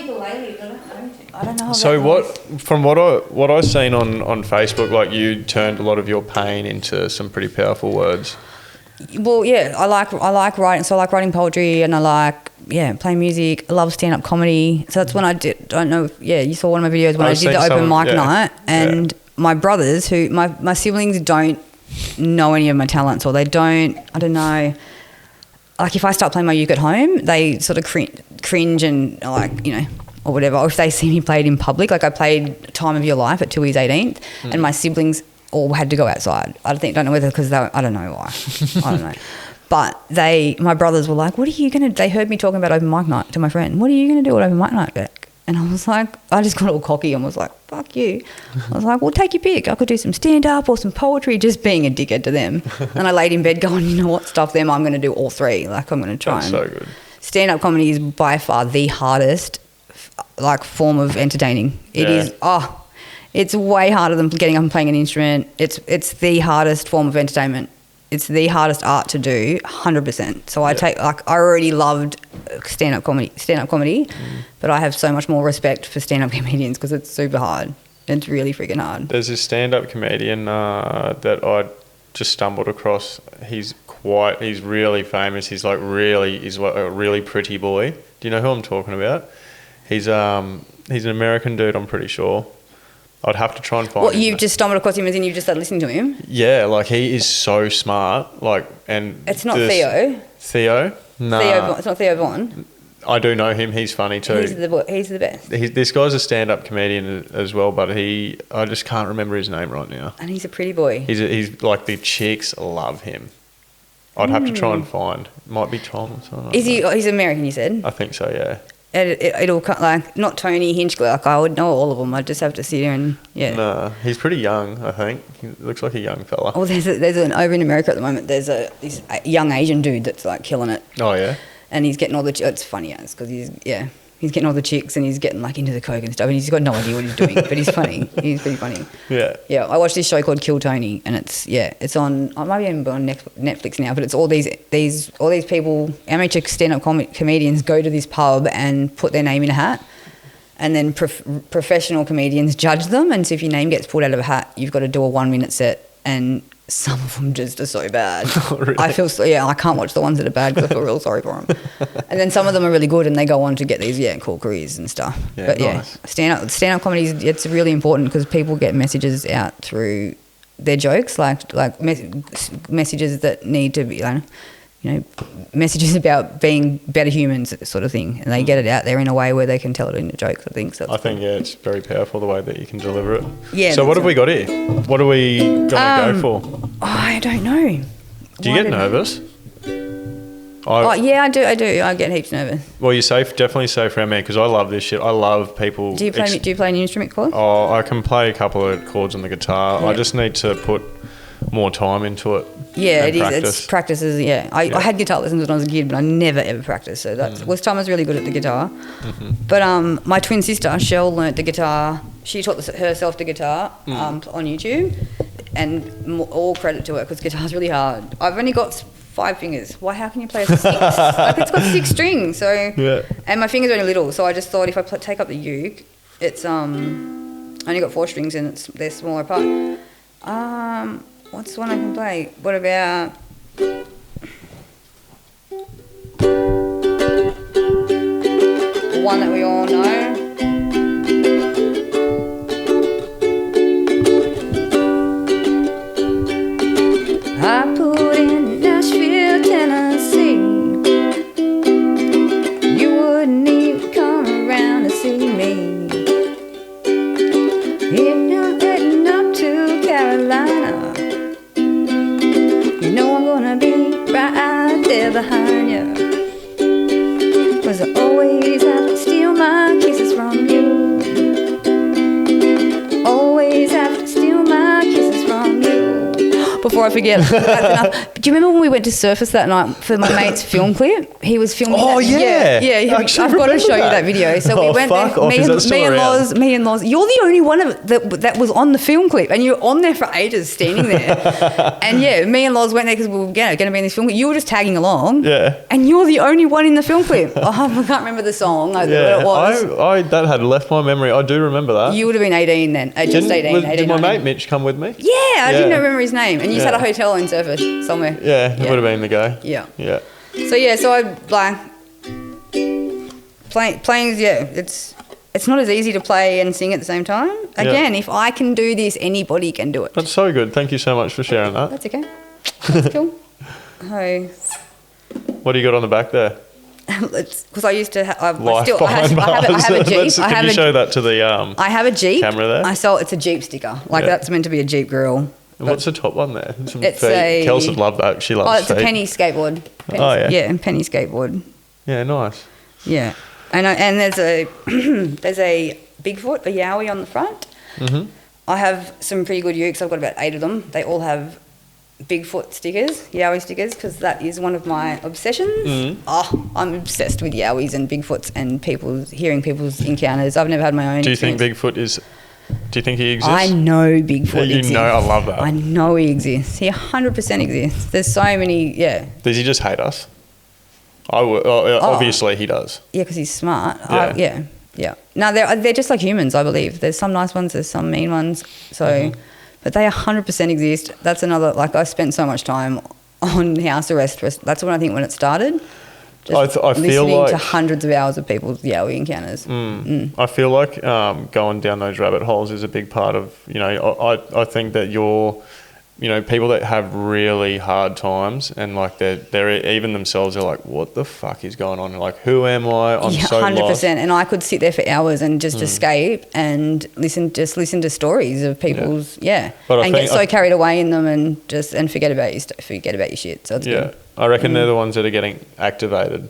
I don't know. So from what I've seen on Facebook, like you turned a lot of your pain into some pretty powerful words. Well, yeah, I like writing. So I like writing poetry, and I like playing music. I love stand-up comedy. So that's when I did. I don't know. You saw one of my videos when I did the open mic night, and my brothers, who my siblings don't know any of my talents, or they don't. I don't know. Like if I start playing my uke at home, they sort of cringe and or whatever. Or if they see me play it in public, like I played Time of Your Life at Tui's 18th, and my siblings all had to go outside. I don't know whether because I don't know why. I don't know. But my brothers were like, "What are you gonna?" They heard me talking about open mic night to my friend. "What are you gonna do at open mic night, Beck?" And I was like, I just got all cocky and was like, "Fuck you." I was like, "Well, take your pick. I could do some stand up or some poetry," just being a dickhead to them. And I laid in bed going, "You know what? Stuff them. I'm going to do all 3. Like I'm going to try." That's so good. Stand up comedy is by far the hardest form of entertaining. It is. It's way harder than getting up and playing an instrument. It's the hardest form of entertainment. It's the hardest art to do, 100%. So I already loved stand-up comedy, but I have so much more respect for stand-up comedians because it's super hard. It's really freaking hard. There's this stand-up comedian that I just stumbled across. He's really famous. He's a really pretty boy. Do you know who I'm talking about? He's an American dude, I'm pretty sure. I'd have to try and find him. You've just stumbled across him as in you've just started listening to him? Yeah, like he is so smart. And it's not Theo? Theo? No. It's not Theo Vaughn? I do know him. He's funny too. He's the best. This guy's a stand-up comedian as well, but I just can't remember his name right now. And he's a pretty boy. He's like, the chicks love him. I'd have to try and find. Might be Tom or something. Is he? He's American, you said? I think so, yeah. It'll like, not Tony Hinchcliffe. Like, I would know all of them. I'd just have to sit here and Nah, he's pretty young. I think he looks like a young fella. Oh, there's an over in America at the moment. There's this young Asian dude that's like killing it. Oh yeah. And he's getting all the. It's funny as because he's getting all the chicks and he's getting like into the coke and stuff, and he's got no idea what he's doing, but he's funny. He's pretty funny. Yeah. Yeah, I watched this show called Kill Tony, and it's on. I might be even on Netflix now, but it's all these people, amateur stand-up comedians go to this pub and put their name in a hat, and then professional comedians judge them, and so if your name gets pulled out of a hat, you've got to do a 1-minute set, and some of them just are so bad. Oh, really? I can't watch the ones that are bad because I feel real sorry for them. And then some of them are really good and they go on to get these cool careries and stuff. Yeah, but nice. stand-up comedy, it's really important because people get messages out through their jokes, like messages that need to be, messages about being better humans, sort of thing, and they get it out there in a way where they can tell it in a joke. I think so. It's very powerful the way that you can deliver it. Yeah. So what have we got here? What are we gonna go for? I don't know. Do you get nervous? Yeah, I do. I get heaps nervous. Well, you're definitely safe around me because I love this shit. I love people. Do you play an instrument, chord? Oh, I can play a couple of chords on the guitar. Yeah. I just need to put more time into it. Yeah, it is. It's practices. Yeah, I had guitar lessons when I was a kid, but I never ever practiced. So Thomas really good at the guitar. Mm-hmm. But my twin sister Shell learnt the guitar. She taught herself the guitar on YouTube, and all credit to her because guitar's really hard. I've only got 5 fingers. Why? How can you play a 6? Like, it's got 6 strings. So and my fingers are only little. So I just thought if I take up the uke, it's only got 4 strings and they're smaller apart. What's the one I can play? What about the one that we all know? I put in Nashville, Tennessee. You wouldn't even come around to see me. If you're heading up to Carolina, I'm gonna be right there behind you. 'Cause I always have to steal my kisses from you. Always have to steal my kisses from you. Before I forget, do you remember when we went to Surface that night for my mate's film clip? He was filming. Oh yeah. I've got to show you that video. So we went there. Me and Loz. You're the only one that was on the film clip, and you were on there for ages, standing there. And me and Loz went there because we were going to be in this film clip. You were just tagging along. Yeah. And you're the only one in the film clip. I can't remember the song. What it was. That had left my memory. I do remember that. You would have been 18 then. Just 18. Did my mate Mitch come with me? Yeah, I didn't remember his name. And you had a hotel in Surface somewhere. Yeah, it would have been the guy. Yeah. Yeah. So I like playing. Yeah, it's not as easy to play and sing at the same time. Again, if I can do this, anybody can do it. That's so good. Thank you so much for sharing that. That's okay. That's cool. Oh. What do you got on the back there? Because I used to have a Jeep. Can you show that to the I have a Jeep camera there? It's a Jeep sticker. That's meant to be a Jeep grill. And what's the top one there? Kels would love that. She loves it's a penny skateboard. Yeah, penny skateboard. Yeah, nice. Yeah. And there's a Bigfoot, a Yowie on the front. Mm-hmm. I have some pretty good ukes. I've got about 8 of them. They all have Bigfoot stickers, Yowie stickers, because that is one of my obsessions. Mm-hmm. Oh, I'm obsessed with Yowies and Bigfoots and hearing people's encounters. I've never had my own. Do you think Bigfoot is... Do you think he exists? I know Bigfoot exists. I love that. I know he exists. He 100% exists. There's so many, Does he just hate us? Obviously he does. Yeah, because he's smart. Yeah. No, they're just like humans, I believe. There's some nice ones, there's some mean ones. So, but they 100% exist. That's another, I spent so much time on house arrest. That's when I think when it started. I feel listening to hundreds of hours of people's Yowie encounters. I feel like going down those rabbit holes is a big part of, I think that people that have really hard times and like they're even themselves are like, what the fuck is going on? Like, who am I? I'm so 100%. Lost. And I could sit there for hours and just escape and listen to stories of people's get so carried away in them and forget about your shit. So it's good. I reckon they're the ones that are getting activated.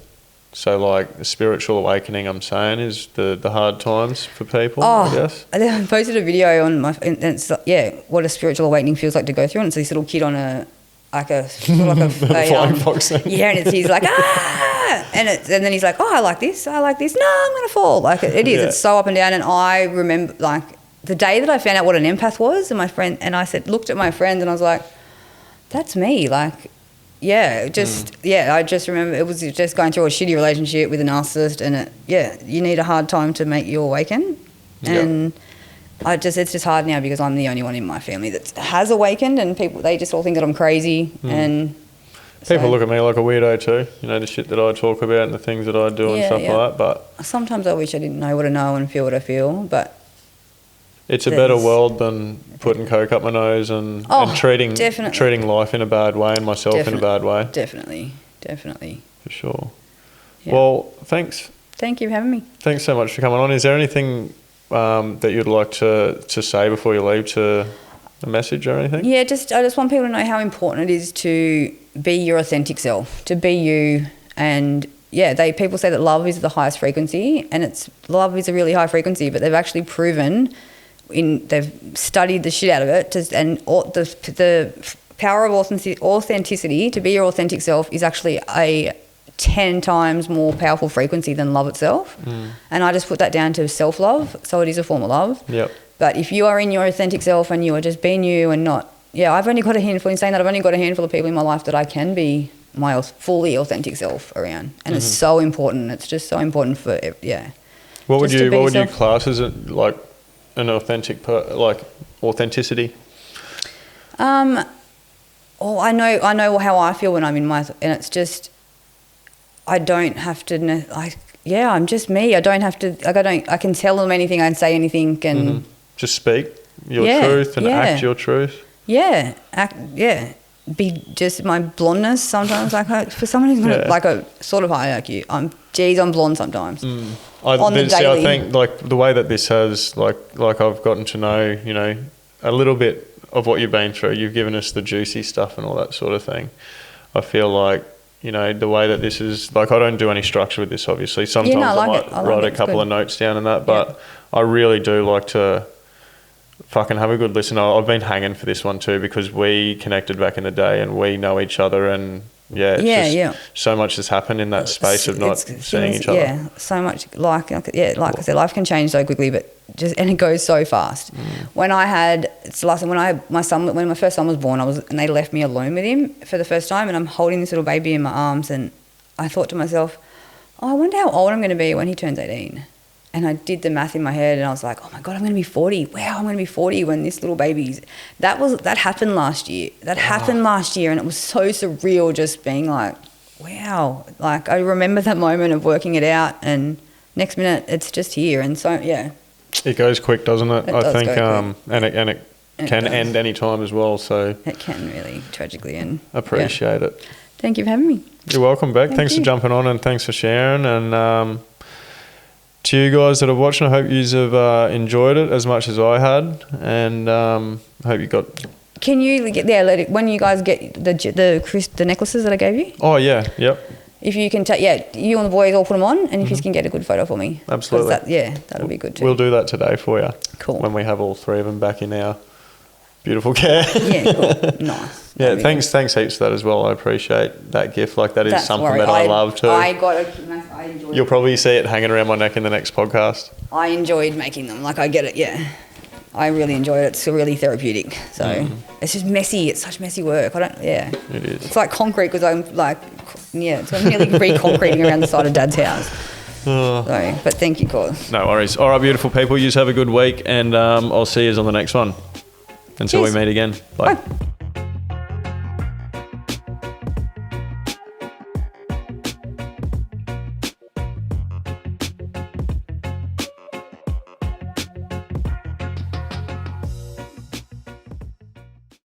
So, like, the spiritual awakening, I'm saying, is the hard times for people, I guess. I posted a video on what a spiritual awakening feels like to go through. And it's this little kid on a flying fox thing. Yeah, and he's like, and then he's like, I like this. No, I'm going to fall. Like, it is. Yeah. It's so up and down. And I remember, like, the day that I found out what an empath was, and I looked at my friend and I was like, that's me. Like, I just remember it was just going through a shitty relationship with a narcissist, and you need a hard time to make you awaken. And it's just hard now because I'm the only one in my family that has awakened, and they just all think that I'm crazy. And people look at me like a weirdo too, the shit that I talk about and the things that I do and stuff like that. But sometimes I wish I didn't know what I know and feel what I feel, but it's a better world than putting coke up my nose and treating life in a bad way and myself in a bad way. Definitely. For sure. Yeah. Well, thanks. Thank you for having me. Thanks so much for coming on. Is there anything that you'd like to say before you leave, to a message or anything? Yeah, I just want people to know how important it is to be your authentic self, to be you. And people say that love is the highest frequency, and love is a really high frequency, but they've actually proven they've studied the shit out of it, and the power of authenticity, to be your authentic self, is actually a 10 times more powerful frequency than love itself. And I just put that down to self-love, so it is a form of love. Yep. But if you are in your authentic self and you are just being you and not, I've only got a handful of people in my life that I can be my fully authentic self around, and it's so important. It's just so important for What would you class as like an authentic authenticity? I know how I feel when I'm in my, and it's just, I don't have to, I'm just me. I don't have to, I can tell them anything, I can say anything, and just speak your truth and act your truth. Be just my blondness sometimes, for someone who's like a sort of high IQ, I'm blonde sometimes. I think like the way that this has like I've gotten to know, a little bit of what you've been through. You've given us the juicy stuff and all that sort of thing. I feel like, the way that this is, like, I don't do any structure with this, obviously. Sometimes I might write a couple of notes down and that, but I really do like to fucking have a good listen. I've been hanging for this one too, because we connected back in the day and we know each other, and so much has happened in that space of not seeing each other. Yeah, so much. Like I said, life can change so quickly, but and it goes so fast. When my first son was born, and they left me alone with him for the first time, and I'm holding this little baby in my arms, and I thought to myself, I wonder how old I'm going to be when he turns 18. And I did the math in my head, and I was like, oh my God, I'm going to be 40. Wow, I'm going to be 40 when this little baby's... That happened last year. Happened last year, and it was so surreal, just being like, wow. Like, I remember that moment of working it out, and next minute it's just here. And so, it goes quick, doesn't it? I think, and it can end any time as well. So it can really tragically end. Appreciate it. Thank you for having me. You're welcome, Beck. Thanks for jumping on, and thanks for sharing. And to you guys that are watching, I hope you have enjoyed it as much as I had, and I hope you got... Can you get when you guys get the necklaces that I gave you? Oh yeah, yep. If you can you and the boys all put them on, and if you can get a good photo for me. Absolutely. That'll be good too. We'll do that today for you. Cool. When we have all three of them back in our beautiful care. Yeah, cool. Nice. Yeah, thanks heaps for that as well. I appreciate that gift. Like, that is something that I love too. I enjoyed. You'll probably see it hanging around my neck in the next podcast. I enjoyed making them. Like, I get it. Yeah, I really enjoy it. It's really therapeutic. So it's just messy. It's such messy work. It is. It's like concrete, because I'm like, so I'm nearly re-concreting around the side of Dad's house. Sorry, but thank you, Cause. No worries. All right, beautiful people. You just have a good week, and I'll see you on the next one. Until we meet again. Bye.